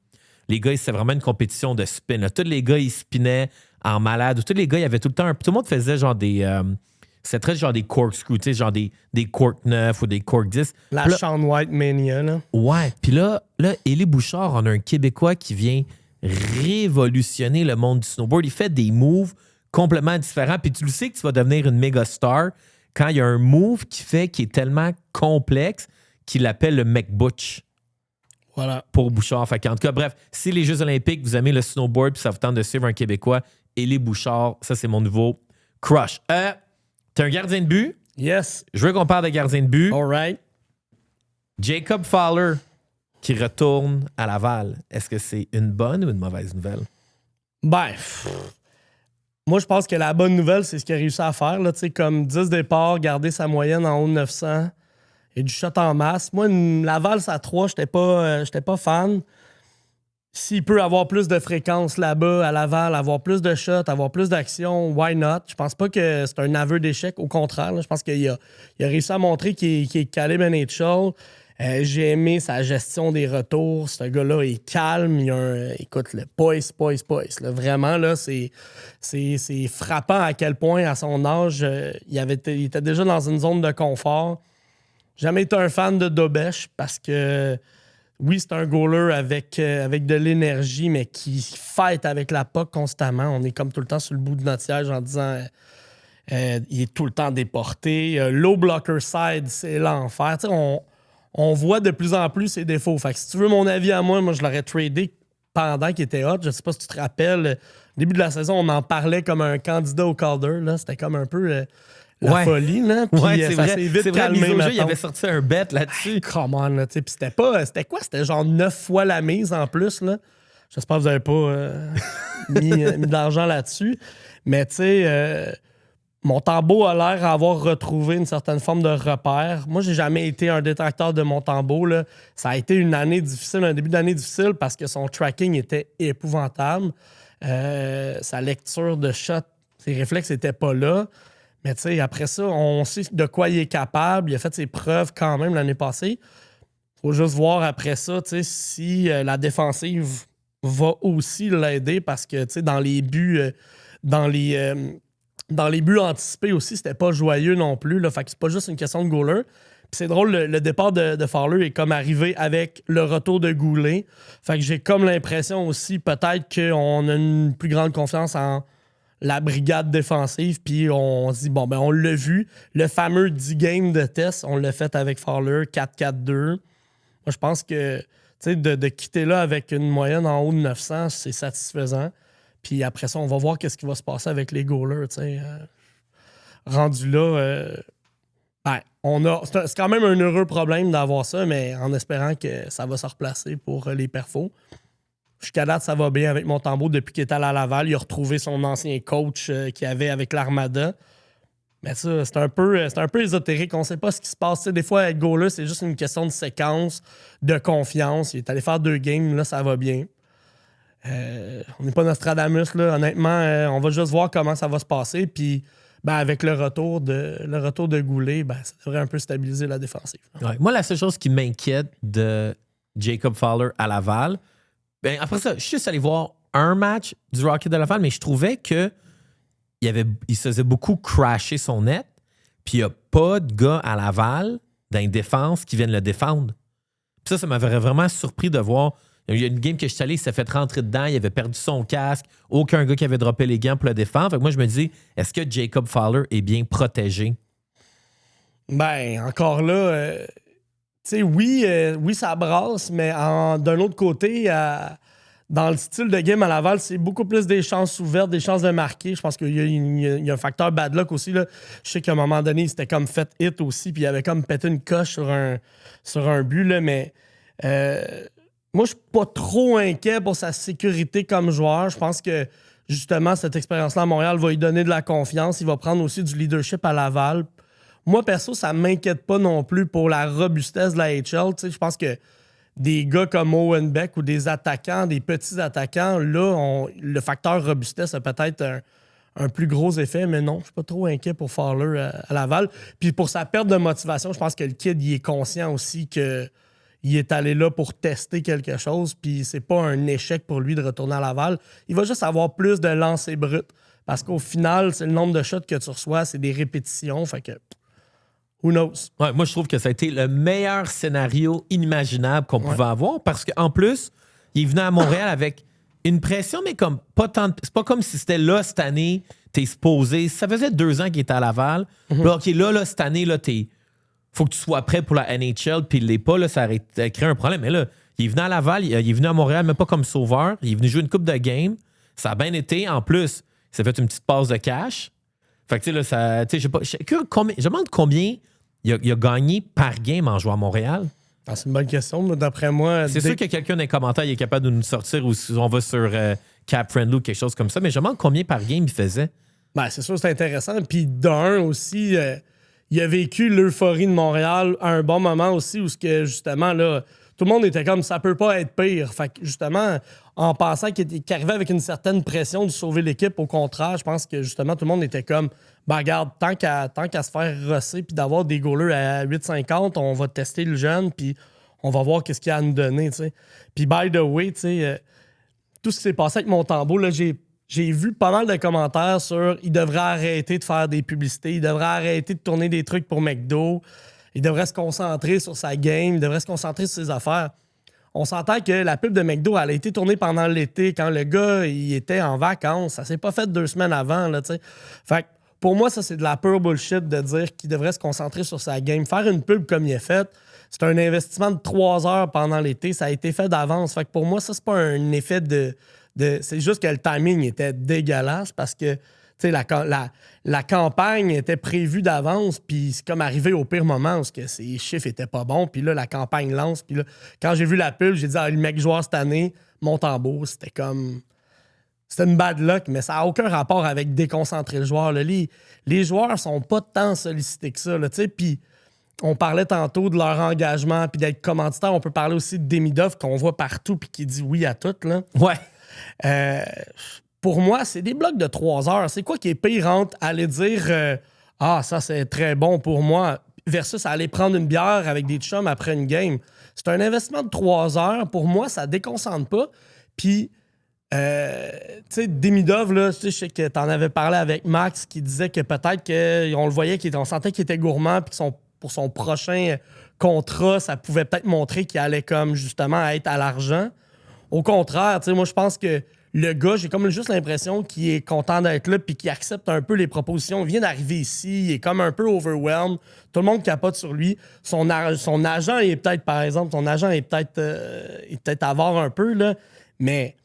Les gars, c'était vraiment une compétition de spin. Là. Tous les gars, ils spinaient en malade. Tous les gars, il y avait tout le temps... Tout le monde faisait genre des... c'était très genre des corkscrews, tu sais, genre des cork 9 ou des cork 10. La Shaun White Mania, là. Ouais. Puis là, Élie Bouchard, on a un Québécois qui vient révolutionner le monde du snowboard. Il fait des moves complètement différents. Puis tu le sais que tu vas devenir une méga star quand il y a un move qui est tellement complexe qu'il appelle le McButch. Voilà. Pour Bouchard. Fait en tout cas, bref, si les Jeux olympiques, vous aimez le snowboard puis ça vous tente de suivre un Québécois, Élie Bouchard, ça, c'est mon nouveau crush. T'es un gardien de but? Yes. Je veux qu'on parle de gardien de but. All right. Jacob Fowler qui retourne à Laval. Est-ce que c'est une bonne ou une mauvaise nouvelle? Ben, moi, je pense que la bonne nouvelle, c'est ce qu'il a réussi à faire. Là, comme 10 départs, garder sa moyenne en haut de 900 et du shot en masse. Moi, Laval, à 3, j'étais pas fan. S'il peut avoir plus de fréquence là-bas, à Laval, avoir plus de shots, avoir plus d'action, why not? Je pense pas que c'est un aveu d'échec. Au contraire, là, je pense qu'il a réussi à montrer qu'il est calé NHL. J'ai aimé sa gestion des retours. Ce gars-là est calme. Écoute, le poise. Là, vraiment, là, c'est frappant à quel point, à son âge, il était déjà dans une zone de confort. Jamais été un fan de Dobèche parce que oui, c'est un goaler avec de l'énergie, mais qui fight avec la puck constamment. On est comme tout le temps sur le bout de notre siège en disant il est tout le temps déporté. Low blocker side, c'est l'enfer. On voit de plus en plus ses défauts. Fait que si tu veux mon avis à moi, je l'aurais tradé pendant qu'il était hot. Je sais pas si tu te rappelles, au début de la saison, on en parlait comme un candidat au Calder. Là. C'était comme un peu... la folie, là. Puis c'est ça vrai. s'est vite calmé. Il avait sorti un bet là-dessus. Come on, là. Puis c'était quoi? C'était genre 9 fois la mise en plus, là. J'espère que vous n'avez pas mis de l'argent là-dessus. Mais tu sais, Montembeault a l'air d'avoir retrouvé une certaine forme de repère. Moi, j'ai jamais été un détracteur de Montembeault, là. Ça a été une année difficile, un début d'année difficile parce que son tracking était épouvantable. Sa lecture de shot, ses réflexes n'étaient pas là. Mais tu sais, après ça, on sait de quoi il est capable. Il a fait ses preuves quand même l'année passée. Faut juste voir après ça, tu sais, si la défensive va aussi l'aider parce que, tu sais, dans les buts anticipés aussi, c'était pas joyeux non plus. Là. Fait que c'est pas juste une question de goaler. Puis c'est drôle, le départ de Fowler est comme arrivé avec le retour de Goulet. Fait que j'ai comme l'impression aussi, peut-être qu'on a une plus grande confiance en la brigade défensive, puis on se dit, bon, ben on l'a vu, le fameux 10 games de test, on l'a fait avec Fowler, 4-4-2. Moi, je pense que, tu sais, de quitter là avec une moyenne en haut de 900, c'est satisfaisant. Puis après ça, on va voir qu'est-ce qui va se passer avec les goalers, tu sais. Rendu là, c'est quand même un heureux problème d'avoir ça, mais en espérant que ça va se replacer pour les perfos. Jusqu'à date, ça va bien avec Montembeault depuis qu'il est allé à Laval. Il a retrouvé son ancien coach qu'il avait avec l'Armada. Mais ça, c'est un peu ésotérique. On ne sait pas ce qui se passe. T'sais, des fois, avec goaler, c'est juste une question de séquence, de confiance. Il est allé faire 2 games, là, ça va bien. On n'est pas Nostradamus, là. Honnêtement, on va juste voir comment ça va se passer. Puis, avec le retour de Goulet, ça devrait un peu stabiliser la défensive. Ouais. Moi, la seule chose qui m'inquiète de Jacob Fowler à Laval, Ben, après ça, je suis juste allé voir un match du Rocket de Laval, mais je trouvais que il se faisait beaucoup crasher son net, puis il n'y a pas de gars à Laval dans les défenses qui viennent le défendre. Puis ça m'avait vraiment surpris de voir. Il y a une game que je suis allé, il s'est fait rentrer dedans, il avait perdu son casque, aucun gars qui avait droppé les gants pour le défendre. Fait que moi, je me dis, est-ce que Jacob Fowler est bien protégé? Ben, encore là, tu sais, oui, ça brasse, mais d'un autre côté, dans le style de game à Laval, c'est beaucoup plus des chances ouvertes, des chances de marquer. Je pense qu'il y a un facteur bad luck aussi. Là. Je sais qu'à un moment donné, il s'était comme fait hit aussi, puis il avait comme pété une coche sur un but, là, mais moi, je suis pas trop inquiet pour sa sécurité comme joueur. Je pense que, justement, cette expérience-là à Montréal va lui donner de la confiance. Il va prendre aussi du leadership à Laval. Moi, perso, ça m'inquiète pas non plus pour la robustesse de la HL. Je pense que des gars comme Owen Beck ou des attaquants, des petits attaquants, là, le facteur robustesse a peut-être un plus gros effet, mais non, je suis pas trop inquiet pour Fowler à Laval. Puis pour sa perte de motivation, je pense que le kid, il est conscient aussi que il est allé là pour tester quelque chose, puis c'est pas un échec pour lui de retourner à Laval. Il va juste avoir plus de lancers bruts, parce qu'au final, c'est le nombre de shots que tu reçois, c'est des répétitions, fait que who knows? Ouais, moi, je trouve que ça a été le meilleur scénario inimaginable qu'on pouvait avoir, parce qu'en plus, il est venu à Montréal avec une pression, mais comme pas tant. C'est pas comme si c'était là cette année, t'es supposé. Ça faisait 2 ans qu'il était à Laval. Là, OK, là, cette année, là, faut que tu sois prêt pour la NHL, puis il l'est pas, là, ça aurait créé un problème. Mais là, il est venu à Laval, il est venu à Montréal, mais pas comme sauveur. Il est venu jouer une coupe de game. Ça a bien été. En plus, il s'est fait une petite passe de cash. Fait que, tu sais, là, ça. Tu sais, je me demande combien il a gagné par game en jouant à Montréal. Ah, c'est une bonne question, mais d'après moi. C'est sûr que quelqu'un dans les commentaires il est capable de nous sortir ou si on va sur Cap Friendly ou quelque chose comme ça, mais je me demande combien par game il faisait. Ben, c'est sûr, c'est intéressant. Puis d'un aussi, il a vécu l'euphorie de Montréal à un bon moment aussi où justement, là, tout le monde était comme ça peut pas être pire. Fait que justement, en pensant qu'il arrivait avec une certaine pression de sauver l'équipe, au contraire, je pense que justement, tout le monde était comme ben regarde, tant qu'à se faire rosser puis d'avoir des goalers à 8,50, on va tester le jeune puis on va voir qu'est-ce qu'il y a à nous donner. T'sais. Puis by the way, tout ce qui s'est passé avec Montembeault, là, j'ai vu pas mal de commentaires sur il devrait arrêter de faire des publicités, il devrait arrêter de tourner des trucs pour McDo, il devrait se concentrer sur sa game, il devrait se concentrer sur ses affaires. On s'entend que la pub de McDo, elle a été tournée pendant l'été, quand le gars il était en vacances. Ça s'est pas fait 2 semaines avant. Là, t'sais. Fait que pour moi, ça, c'est de la pure bullshit de dire qu'il devrait se concentrer sur sa game. Faire une pub comme il est fait, c'est un investissement de 3 heures pendant l'été. Ça a été fait d'avance. Fait que pour moi, ça, c'est pas un effet de... C'est juste que le timing était dégueulasse parce que la campagne était prévue d'avance, puis c'est comme arrivé au pire moment parce que ces chiffres étaient pas bons. Puis là, la campagne lance. Puis là, quand j'ai vu la pub, j'ai dit le mec joueur cette année, Montembeault, c'était comme... C'était une bad luck, mais ça n'a aucun rapport avec déconcentrer le joueur. Là. Les joueurs sont pas tant sollicités que ça. Puis on parlait tantôt de leur engagement puis d'être commanditaire. On peut parler aussi de Demidov qu'on voit partout puis qui dit oui à tout. Là. Ouais. Pour moi, c'est des blocs de 3 heures. C'est quoi qui est pire entre aller dire ça c'est très bon pour moi versus aller prendre une bière avec des chums après une game. C'est un investissement de 3 heures. Pour moi, ça déconcentre pas. Puis tu sais, Demidov, là, je sais que t'en avais parlé avec Max qui disait que peut-être qu'on le voyait, on sentait qu'il était gourmand puis que pour son prochain contrat, ça pouvait peut-être montrer qu'il allait comme justement être à l'argent. Au contraire, tu sais, moi je pense que le gars, j'ai comme juste l'impression qu'il est content d'être là puis qu'il accepte un peu les propositions. Il vient d'arriver ici, il est comme un peu overwhelmed. Tout le monde capote sur lui. Son agent est peut-être, par exemple, est peut-être avare un peu, là, mais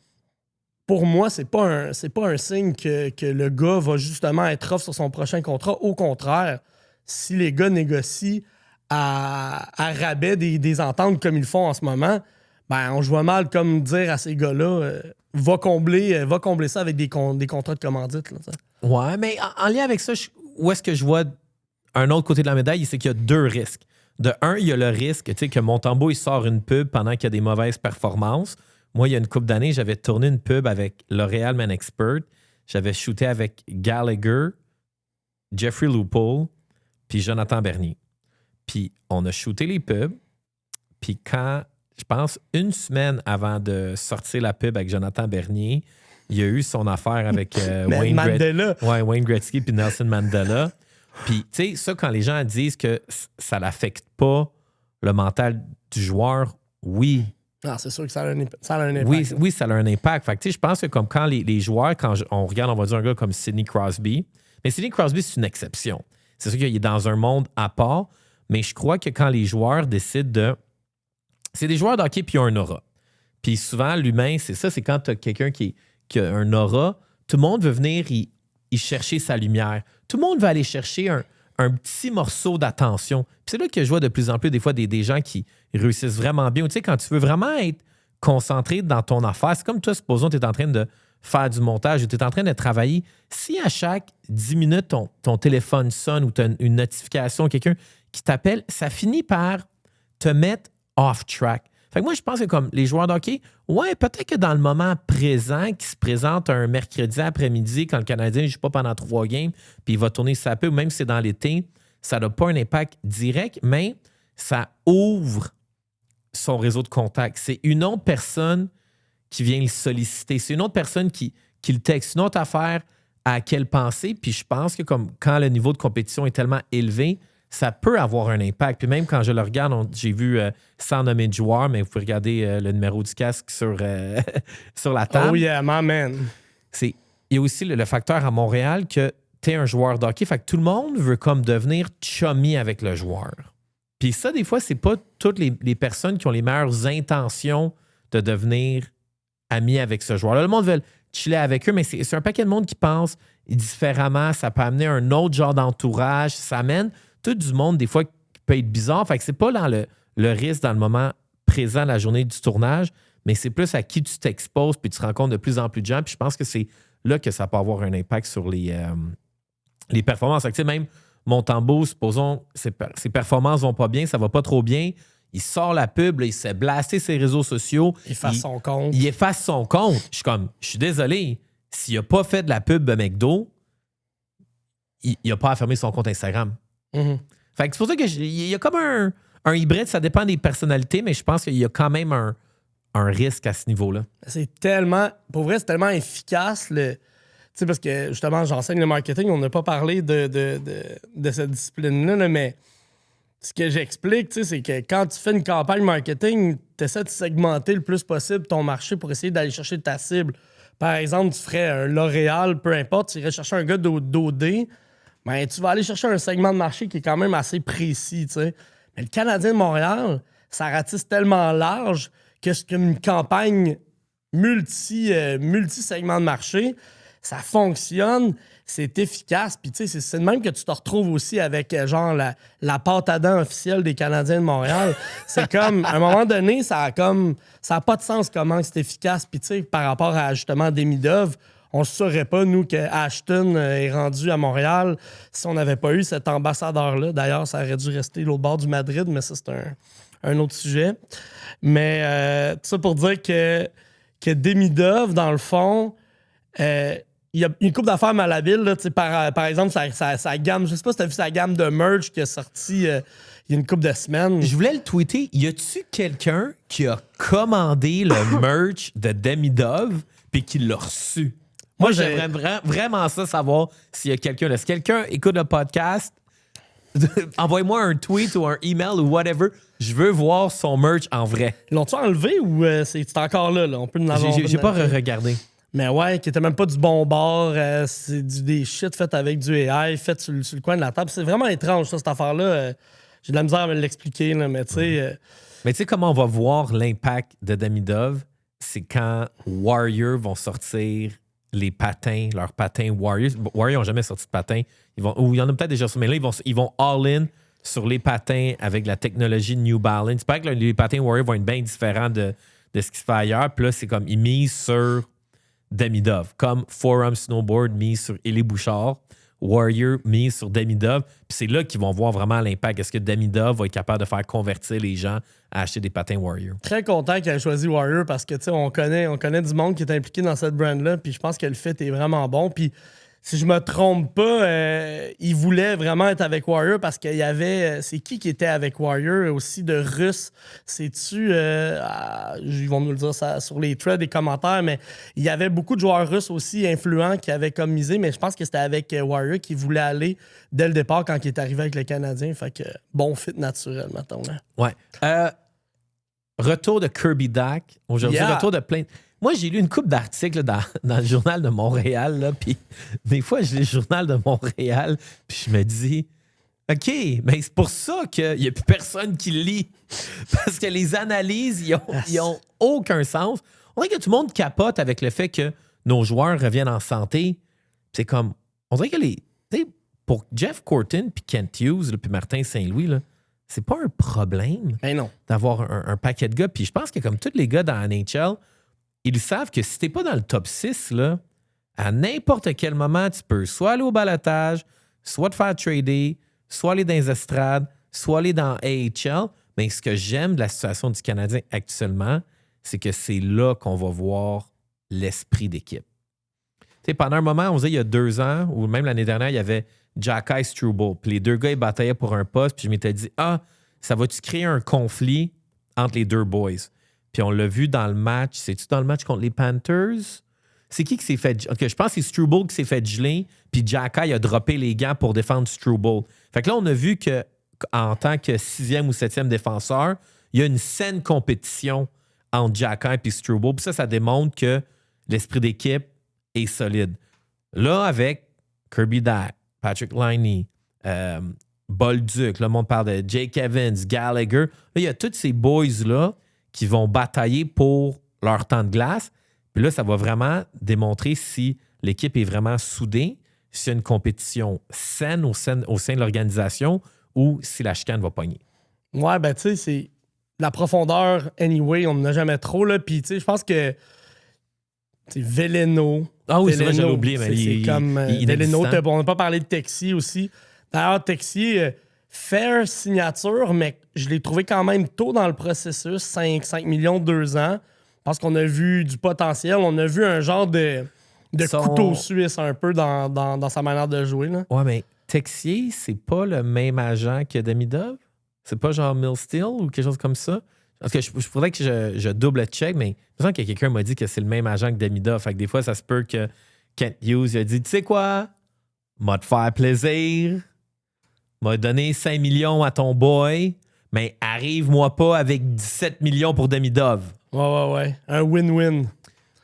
pour moi, c'est pas un signe que le gars va justement être off sur son prochain contrat. Au contraire, si les gars négocient à rabais des ententes comme ils font en ce moment, ben on joue mal comme dire à ces gars-là va combler ça avec des contrats de commandite. Là, ouais, mais en lien avec ça, où est-ce que je vois un autre côté de la médaille, c'est qu'il y a 2 risques. De un, il y a le risque que Montembeault il sort une pub pendant qu'il y a des mauvaises performances. Moi, il y a une couple d'années, j'avais tourné une pub avec L'Oréal Men Expert. J'avais shooté avec Gallagher, Jeffrey Lupul, puis Jonathan Bernier. Puis on a shooté les pubs. Puis quand je pense, une semaine avant de sortir la pub avec Jonathan Bernier, il y a eu son affaire avec Wayne Gretzky puis Nelson Mandela. Puis, tu sais, ça, quand les gens disent que ça n'affecte pas le mental du joueur, oui. Non, c'est sûr que ça a un impact. Oui, ça a un impact. Fait que, tu sais, je pense que comme quand les joueurs, quand on regarde, on va dire un gars comme Sidney Crosby, mais Sidney Crosby, c'est une exception. C'est sûr qu'il est dans un monde à part, mais je crois que quand les joueurs décident de... C'est des joueurs de hockey puis ils ont un aura. Puis souvent, l'humain, c'est ça, c'est quand tu as quelqu'un qui a un aura, tout le monde veut venir y chercher sa lumière. Tout le monde veut aller chercher un petit morceau d'attention. Puis c'est là que je vois de plus en plus des fois des gens qui réussissent vraiment bien. Tu sais, quand tu veux vraiment être concentré dans ton affaire, c'est comme toi, supposons que tu es en train de faire du montage ou tu es en train de travailler. Si à chaque 10 minutes, ton téléphone sonne ou tu as une notification, quelqu'un qui t'appelle, ça finit par te mettre off track. Fait que moi, je pense que comme les joueurs de hockey, ouais, peut-être que dans le moment présent, qui se présente un mercredi après-midi, quand le Canadien ne joue pas pendant 3 games, puis il va tourner sa pub, même si c'est dans l'été, ça n'a pas un impact direct, mais ça ouvre son réseau de contacts. C'est une autre personne qui vient le solliciter. C'est une autre personne qui le texte, une autre affaire à laquelle penser. Puis je pense que comme quand le niveau de compétition est tellement élevé, ça peut avoir un impact. Puis même quand je le regarde, j'ai vu, sans nommer de joueur, mais vous pouvez regarder le numéro du casque sur la table. Oh yeah, my man. Il y a aussi le facteur à Montréal que tu es un joueur de hockey, fait que tout le monde veut comme devenir chummy avec le joueur. Puis ça, des fois, c'est pas toutes les personnes qui ont les meilleures intentions de devenir amis avec ce joueur-là. Le monde veut chiller avec eux, mais c'est un paquet de monde qui pense différemment. Ça peut amener un autre genre d'entourage. Ça amène tout du monde, des fois, qui peut être bizarre. Fait que c'est pas dans le risque dans le moment présent de la journée du tournage, mais c'est plus à qui tu t'exposes puis tu rencontres de plus en plus de gens. Puis je pense que c'est là que ça peut avoir un impact sur les performances. Fait que, tu sais, même Montembeault, supposons, ses performances vont pas bien, ça va pas trop bien. Il sort la pub, là, il s'est blasté ses réseaux sociaux. Il efface son compte. Il efface son compte. Je suis désolé. S'il n'a pas fait de la pub de McDo, il n'a pas à fermer son compte Instagram. Mm-hmm. Fait que c'est pour ça qu'il y a comme un hybride, ça dépend des personnalités, mais je pense qu'il y a quand même un risque à ce niveau-là. C'est tellement, pour vrai, c'est tellement efficace. Tu sais, parce que justement, j'enseigne le marketing, on n'a pas parlé de cette discipline-là, là, mais ce que j'explique, tu sais, c'est que quand tu fais une campagne marketing, tu essaies de segmenter le plus possible ton marché pour essayer d'aller chercher ta cible. Par exemple, tu ferais un L'Oréal, peu importe, tu irais chercher un gars d'OD, ben, tu vas aller chercher un segment de marché qui est quand même assez précis, tu sais. Mais le Canadien de Montréal, ça ratisse tellement large que c'est une campagne multi-segment de marché. Ça fonctionne, c'est efficace. Puis, tu sais, c'est de même que tu te retrouves aussi avec, genre, la pâte à dents officielle des Canadiens de Montréal. C'est comme, à un moment donné, ça a pas de sens comment c'est efficace. Puis, tu sais, par rapport à, justement, Demidov, on ne saurait pas, nous, que Ashton est rendu à Montréal si on n'avait pas eu cet ambassadeur-là. D'ailleurs, ça aurait dû rester l'autre bord du Madrid, mais ça, c'est un autre sujet. Mais tout ça pour dire que Demidov, dans le fond, il y a une couple d'affaires malhabiles. Là, par exemple, sa gamme, je sais pas si tu as vu sa gamme de merch qui est sortie il y a une couple de semaines. Je voulais le tweeter. Y a-tu quelqu'un qui a commandé le merch de Demidov puis qui l'a reçu? Moi, j'aimerais vraiment ça savoir s'il y a quelqu'un là. Si quelqu'un écoute le podcast, envoyez-moi un tweet ou un email ou whatever. Je veux voir son merch en vrai. L'ont-tu enlevé ou c'est encore là? On peut nous avoir. J'ai pas regardé. Mais ouais, qui était même pas du bon bord. C'est des shit fait avec du AI, fait sur le coin de la table. C'est vraiment étrange, ça, cette affaire-là. J'ai de la misère à me l'expliquer, là, mais tu sais. Mais tu sais comment on va voir l'impact de Demidov? C'est quand Warrior vont sortir leurs patins Warriors. Warriors n'ont jamais sorti de patins. Ou il y en a peut-être déjà, mais là, ils vont all-in sur les patins avec la technologie New Balance. C'est pas que les patins Warriors vont être bien différents de ce qui se fait ailleurs. Puis là, c'est comme ils misent sur Demidov, comme Forum Snowboard mise sur Élie Bouchard, Warrior mise sur Demidov. Puis c'est là qu'ils vont voir vraiment l'impact. Est-ce que Demidov va être capable de faire convertir les gens à acheter des patins Warrior? Très content qu'il ait choisi Warrior parce que, tu sais, on connaît du monde qui est impliqué dans cette brand-là. Puis je pense que le fit est vraiment bon. Puis si je me trompe pas, il voulait vraiment être avec Warrior parce qu'il y avait. C'est qui était avec Warrior aussi de Russe? C'est-tu. Ils vont nous le dire ça, sur les threads, les commentaires, mais il y avait beaucoup de joueurs russes aussi influents qui avaient comme misé, mais je pense que c'était avec Warrior qui voulait aller dès le départ quand il est arrivé avec le Canadien. Fait que bon fit naturel, mettons. Là. Ouais. Retour de Kirby Dach. Aujourd'hui, retour de plein. Moi, j'ai lu une couple d'articles dans le Journal de Montréal, puis des fois, je lis le Journal de Montréal, puis je me dis, OK, mais c'est pour ça qu'il n'y a plus personne qui le lit. Parce que les analyses, ils ont aucun sens. On dirait que tout le monde capote avec le fait que nos joueurs reviennent en santé. C'est comme, on dirait que pour Jeff Corton, puis Kent Hughes, puis Martin Saint-Louis, là, c'est pas un problème d'avoir un paquet de gars. Puis je pense que comme tous les gars dans la NHL, ils savent que si t'es pas dans le top 6, là, à n'importe quel moment, tu peux soit aller au balotage, soit te faire trader, soit aller dans les estrades, soit aller dans AHL. Mais ce que j'aime de la situation du Canadien actuellement, c'est que c'est là qu'on va voir l'esprit d'équipe. T'sais, pendant un moment, on disait il y a 2 ans, ou même l'année dernière, il y avait Jacky Struble. Puis les 2 gars, ils bataillaient pour un poste. Puis je m'étais dit, ça va-tu créer un conflit entre les 2 boys? Puis on l'a vu dans le match. C'est-tu dans le match contre les Panthers? C'est qui s'est fait... OK, je pense que c'est Struble qui s'est fait geler. Puis Jacky a droppé les gants pour défendre Struble. Fait que là, on a vu qu'en tant que 6e ou 7e défenseur, il y a une saine compétition entre Jacky et Struble. Puis ça démontre que l'esprit d'équipe est solide. Là, avec Kirby Dach, Patrick Laine, Bolduc, là, le monde parle de Jake Evans, Gallagher. Là, il y a tous ces boys-là qui vont batailler pour leur temps de glace. Puis là, ça va vraiment démontrer si l'équipe est vraiment soudée, s'il y a une compétition saine au sein de l'organisation ou si la chicane va pogner. Ouais, ben tu sais, c'est la profondeur, anyway, on n'en a jamais trop. Là. Puis tu sais, je pense que Veleno. Ah oui, c'est vrai, j'avais oublié. Mais c'est comme Veleno. On n'a pas parlé de Texier aussi. D'ailleurs, Texier, fair signature, mais je l'ai trouvé quand même tôt dans le processus, 5 millions, 2 ans. Parce qu'on a vu du potentiel. On a vu un genre de couteau suisse un peu dans sa manière de jouer. Là. Ouais, mais Texier, c'est pas le même agent que Demidov? C'est pas genre Mill Steel ou quelque chose comme ça? Parce que je faudrait que je double-check, mais il me semble que quelqu'un m'a dit que c'est le même agent que Demidov. Fait que des fois, ça se peut que Kent Hughes a dit, tu sais quoi? M'a te faire plaisir. M'a donné 5 millions à ton boy, mais arrive-moi pas avec 17 millions pour Demidov. Ouais. Un win-win.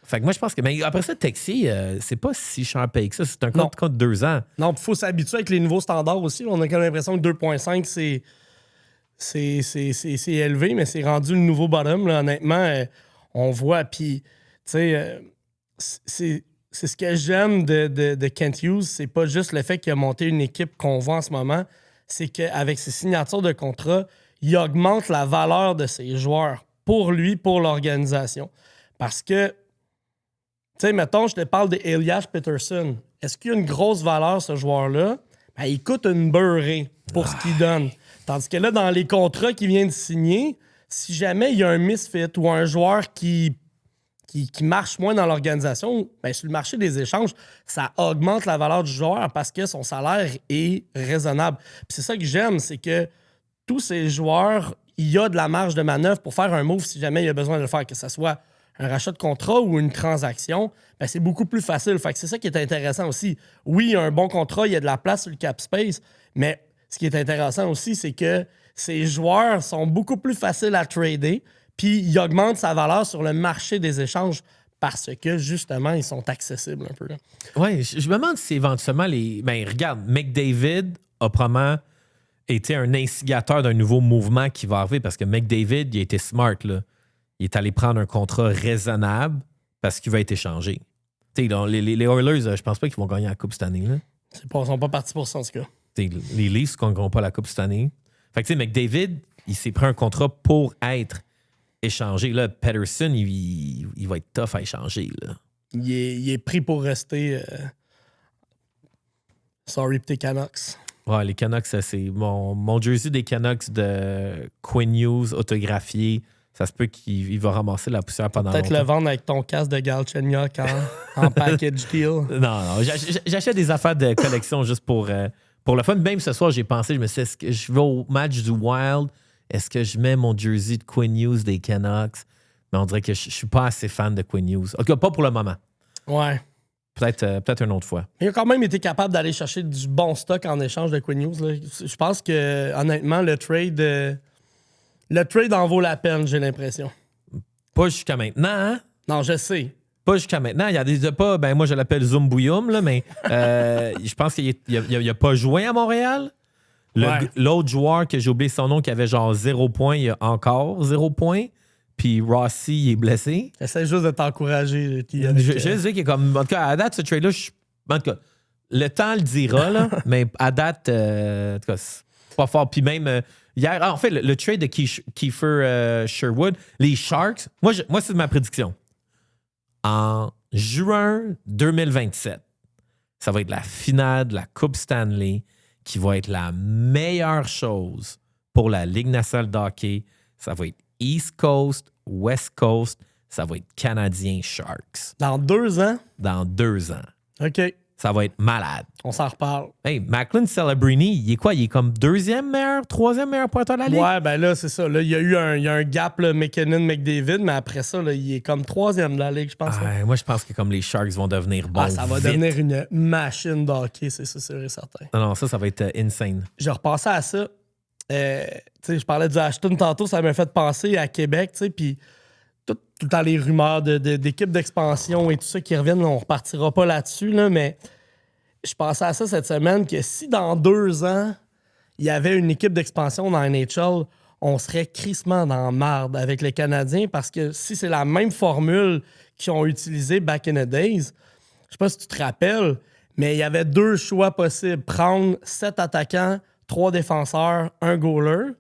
Fait que moi, je pense que... Mais après ça, Texier, c'est pas si cher payé que ça. C'est un contrat de 2 ans. Non, il faut s'habituer avec les nouveaux standards aussi. On a quand même l'impression que 2,5, c'est élevé, mais c'est rendu le nouveau bottom. Là, honnêtement, on voit. Puis, tu sais, c'est ce que j'aime de Kent Hughes. C'est pas juste le fait qu'il a monté une équipe qu'on voit en ce moment. C'est qu'avec ses signatures de contrat, il augmente la valeur de ses joueurs pour lui, pour l'organisation. Parce que, tu sais, mettons, je te parle de Elias Pettersson. Est-ce qu'il y a une grosse valeur, ce joueur-là? Ben, il coûte une beurrée pour ce qu'il donne. Tandis que là, dans les contrats qu'il vient de signer, si jamais il y a un misfit ou un joueur qui marche moins dans l'organisation, ben sur le marché des échanges, ça augmente la valeur du joueur parce que son salaire est raisonnable. Puis c'est ça que j'aime, c'est que tous ces joueurs, il y a de la marge de manœuvre pour faire un move si jamais il y a besoin de le faire, que ce soit un rachat de contrat ou une transaction, ben c'est beaucoup plus facile. Fait que c'est ça qui est intéressant aussi. Oui, un bon contrat, il y a de la place sur le cap space, mais ce qui est intéressant aussi, c'est que ces joueurs sont beaucoup plus faciles à trader, puis ils augmentent sa valeur sur le marché des échanges parce que, justement, ils sont accessibles un peu. Oui, je me demande si éventuellement les... Ben, regarde, McDavid a probablement été un instigateur d'un nouveau mouvement qui va arriver parce que McDavid, il a été smart, là. Il est allé prendre un contrat raisonnable parce qu'il va être échangé. Tu sais, les Oilers, je pense pas qu'ils vont gagner la Coupe cette année, là. Ils sont pas partis pour ça, en tout cas. T'sais, les Leafs ne gagneront pas la Coupe cette année. Fait que, tu sais, McDavid, il s'est pris un contrat pour être échangé. Là, Pettersson, il va être tough à échanger. Là. Il est pris pour rester. Sorry, petit Canucks. Ouais, les Canucks, c'est mon jersey des Canucks de Quinn Hughes autographié. Ça se peut qu'il va ramasser la poussière pendant Peut-être longtemps. le vendre avec ton casque de Galchenyuk en package deal. Non, j'achète des affaires de collection juste pour le fun. Même ce soir, j'ai pensé, je me suis dit, est-ce que je vais au match du Wild? Est-ce que je mets mon jersey de Quinn Hughes des Canucks? Mais on dirait que je suis pas assez fan de Quinn Hughes. En tout cas, pas pour le moment. Ouais. Peut-être une autre fois. Il a quand même été capable d'aller chercher du bon stock en échange de Quinn Hughes. Là. Je pense que, honnêtement, le trade en vaut la peine, j'ai l'impression. Pas jusqu'à maintenant, hein? Non, je sais. Pas jusqu'à maintenant. Il y a des pas, ben moi je l'appelle Zoom Bouyoum, là, mais je pense qu'il a pas joué à Montréal. Ouais. L'autre joueur que j'ai oublié son nom qui avait genre 0 points, il a encore 0 points. Puis Rossi, il est blessé. Essaye juste de t'encourager. Je sais qu'il est comme. En tout cas, à date, ce trade-là, en tout cas, le temps le dira, là, mais à date, en tout cas, c'est pas fort. Puis même, hier, en fait, le trade de Kiefer Sherwood, les Sharks, moi c'est ma prédiction. En juin 2027, ça va être la finale de la Coupe Stanley qui va être la meilleure chose pour la Ligue nationale de hockey. Ça va être East Coast, West Coast, ça va être Canadien Sharks. Dans 2 ans? Dans 2 ans. OK. Ça va être malade. On s'en reparle. Hey, Macklin Celebrini, il est quoi? Il est comme 2e meilleur, 3e meilleur pointeur de la Ligue? Ouais, ben là, c'est ça. Là, il y a eu un gap, là, McKinnon-McDavid, mais après ça, là, il est comme 3e de la Ligue, je pense. Moi, je pense que comme les Sharks vont devenir bons ça va vite. devenir une machine de hockey, c'est ça, c'est certain. Non, ça va être insane. Je repassais à ça. Je parlais du Ashton tantôt, ça m'a fait penser à Québec, puis tout le temps les rumeurs d'équipes d'expansion et tout ça qui reviennent, on repartira pas là-dessus, là, mais je pensais à ça cette semaine que si dans 2 ans, il y avait une équipe d'expansion dans la NHL, on serait crissement dans marde avec les Canadiens parce que si c'est la même formule qu'ils ont utilisée back in the days, je sais pas si tu te rappelles, mais il y avait 2 choix possibles. Prendre 7 attaquants, 3 défenseurs, 1 goaler.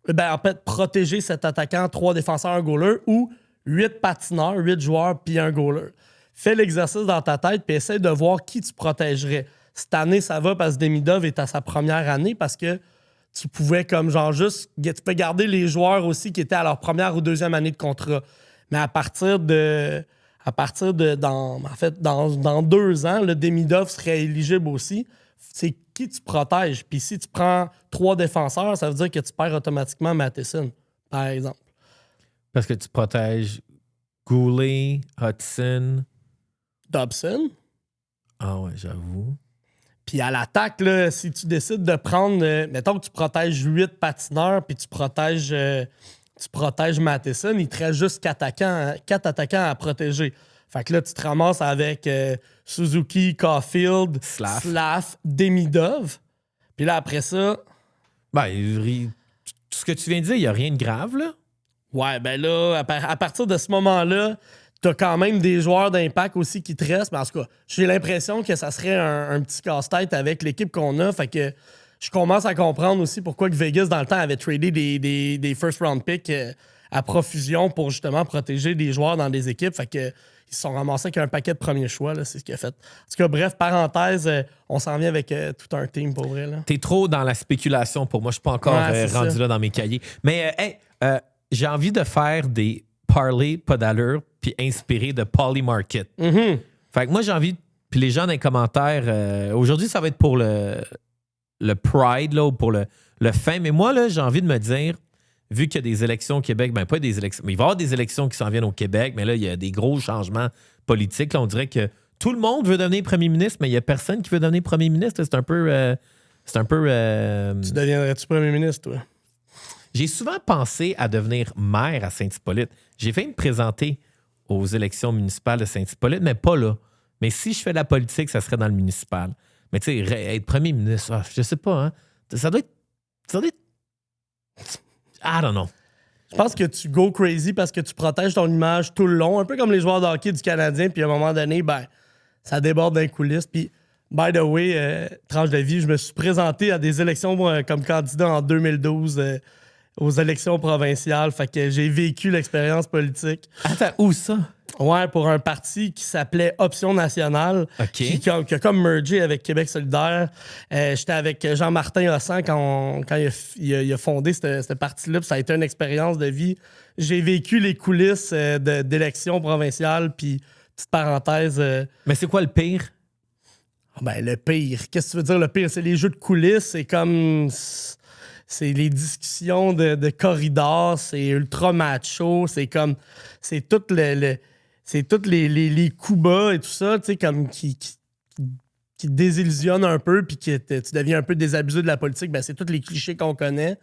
En fait, protéger 7 attaquants, 3 défenseurs, 1 goaler ou 8 patineurs, 8 joueurs puis 1 goaler. Fais l'exercice dans ta tête puis essaie de voir qui tu protégerais. Cette année, ça va parce que Demidov est à sa première année parce que tu pouvais comme genre juste... Tu peux garder les joueurs aussi qui étaient à leur première ou deuxième année de contrat. Mais à partir de dans 2 ans, le Demidov serait éligible aussi. C'est qui tu protèges. Puis si tu prends 3 défenseurs, ça veut dire que tu perds automatiquement Matheson, par exemple. Parce que tu protèges Goulet, Hudson. Dobson. Ah ouais, j'avoue. Puis à l'attaque, là, si tu décides de prendre... mettons que tu protèges 8 patineurs puis tu protèges Matheson, il te reste juste 4 attaquants à protéger. Fait que là, tu te ramasses avec Suzuki, Caulfield, Slav, Demidov. Puis là, après ça... tout ce que tu viens de dire, il n'y a rien de grave, là. Ouais, ben là, à partir de ce moment-là, t'as quand même des joueurs d'impact aussi qui te restent. Mais en tout cas, j'ai l'impression que ça serait un petit casse-tête avec l'équipe qu'on a. Fait que je commence à comprendre aussi pourquoi que Vegas, dans le temps, avait tradé des first-round picks à profusion pour justement protéger des joueurs dans des équipes. Fait que ils se sont ramassés avec un paquet de premiers choix. Là, c'est ce qu'il a fait. En tout cas, bref, parenthèse, on s'en vient avec tout un team pour vrai. Là. T'es trop dans la spéculation pour moi. Je suis pas encore rendu là dans mes cahiers. Mais j'ai envie de faire des parlays pas d'allure puis inspirés de Poly Market. Mm-hmm. Fait que moi, j'ai envie... Puis les gens dans les commentaires... aujourd'hui, ça va être pour le Pride, là, ou pour le fin. Mais moi, là, j'ai envie de me dire... Vu qu'il y a des élections au Québec, pas des élections, mais il va y avoir des élections qui s'en viennent au Québec, mais là, il y a des gros changements politiques. Là, on dirait que tout le monde veut devenir premier ministre, mais il n'y a personne qui veut devenir premier ministre. C'est un peu... Tu deviendrais-tu premier ministre, toi? J'ai souvent pensé à devenir maire à Saint-Hippolyte. J'ai fait me présenter aux élections municipales de Saint-Hippolyte, mais pas là. Mais si je fais de la politique, ça serait dans le municipal. Mais tu sais, être premier ministre, je sais pas, hein. Ça doit être... I don't know. Je pense que tu go crazy parce que tu protèges ton image tout le long, un peu comme les joueurs de hockey du Canadien, puis à un moment donné, ça déborde dans les coulisses. Puis, by the way, tranche de vie, je me suis présenté à des élections comme candidat en 2012 aux élections provinciales. Fait que j'ai vécu l'expérience politique. Attends, où ça? Ouais, pour un parti qui s'appelait Option nationale, OK. qui a comme mergé avec Québec solidaire. J'étais avec Jean-Martin Hossan quand il a fondé ce parti-là. Ça a été une expérience de vie. J'ai vécu les coulisses d'élections provinciales. Puis, petite parenthèse... Mais c'est quoi le pire? Ben, le pire. Qu'est-ce que tu veux dire, le pire? C'est les jeux de coulisses. C'est comme... C'est les discussions de corridors. C'est ultra macho. C'est comme... C'est tout c'est tous les coups bas et tout ça, tu sais, comme qui désillusionnent un peu, puis tu deviens un peu désabusé de la politique. Ben, c'est tous les clichés qu'on connaît.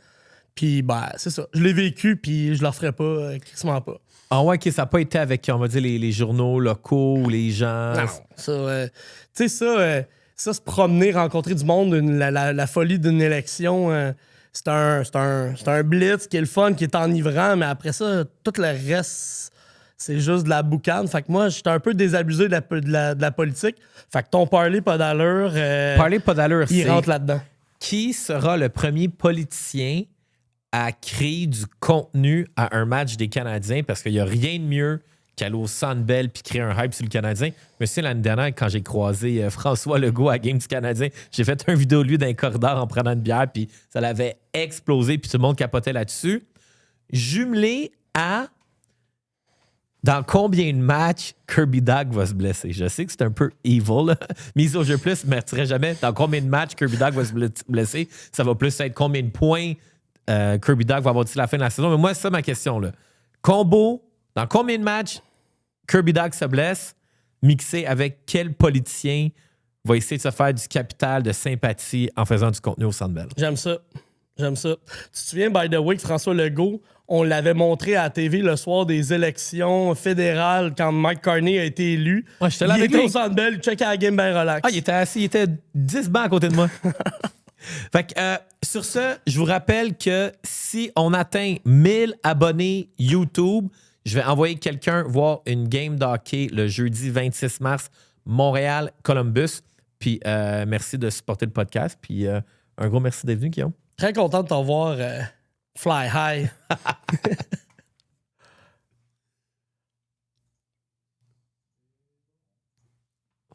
Puis, ben, c'est ça. Je l'ai vécu, puis je le referai pas, crissement pas. Ah ouais, OK, ça n'a pas été avec, on va dire, les journaux locaux ou les gens. Non, ça... tu sais, ça, se promener, rencontrer du monde, la folie d'une élection... c'est un blitz qui est le fun, qui est enivrant, mais après ça, tout le reste, c'est juste de la boucane. Fait que moi, j'étais un peu désabusé de la politique. Fait que ton parler pas d'allure, Parler pas d'allure, il c'est rentre là-dedans. qui sera le premier politicien à créer du contenu à un match des Canadiens? Parce qu'il n'y a rien de mieux qu'aller au Centre Bell puis créer un hype sur le Canadien. Mais c'est l'année dernière, quand j'ai croisé François Legault à la Game du Canadien, j'ai fait une vidéo de lui dans un corridor en prenant une bière, puis ça l'avait explosé, puis tout le monde capotait là-dessus. Jumelé à dans combien de matchs Kirby Dach va se blesser? Je sais que c'est un peu evil, là. Mise au jeu plus, mais je ne dirais jamais dans combien de matchs Kirby Dach va se blesser. Ça va plus être combien de points Kirby Dach va avoir d'ici la fin de la saison. Mais moi, c'est ça ma question, là. Combo, dans combien de matchs Kirby Dach se blesse, mixé avec quel politicien va essayer de se faire du capital de sympathie en faisant du contenu au Centre Bell? J'aime ça. Tu te souviens, by the way, que François Legault, on l'avait montré à la TV le soir des élections fédérales quand Mike Carney a été élu. Ouais, j'étais là il avec était lui. au Centre Bell, il checkait la game bien relax. Ah, il était assis, il était 10 bancs à côté de moi. Fait que, sur ce, je vous rappelle que si on atteint 1000 abonnés YouTube, je vais envoyer quelqu'un voir une game d'hockey le jeudi 26 mars, Montréal-Columbus. Puis merci de supporter le podcast. Puis un gros merci d'être venu, Guillaume. Très content de te voir fly high.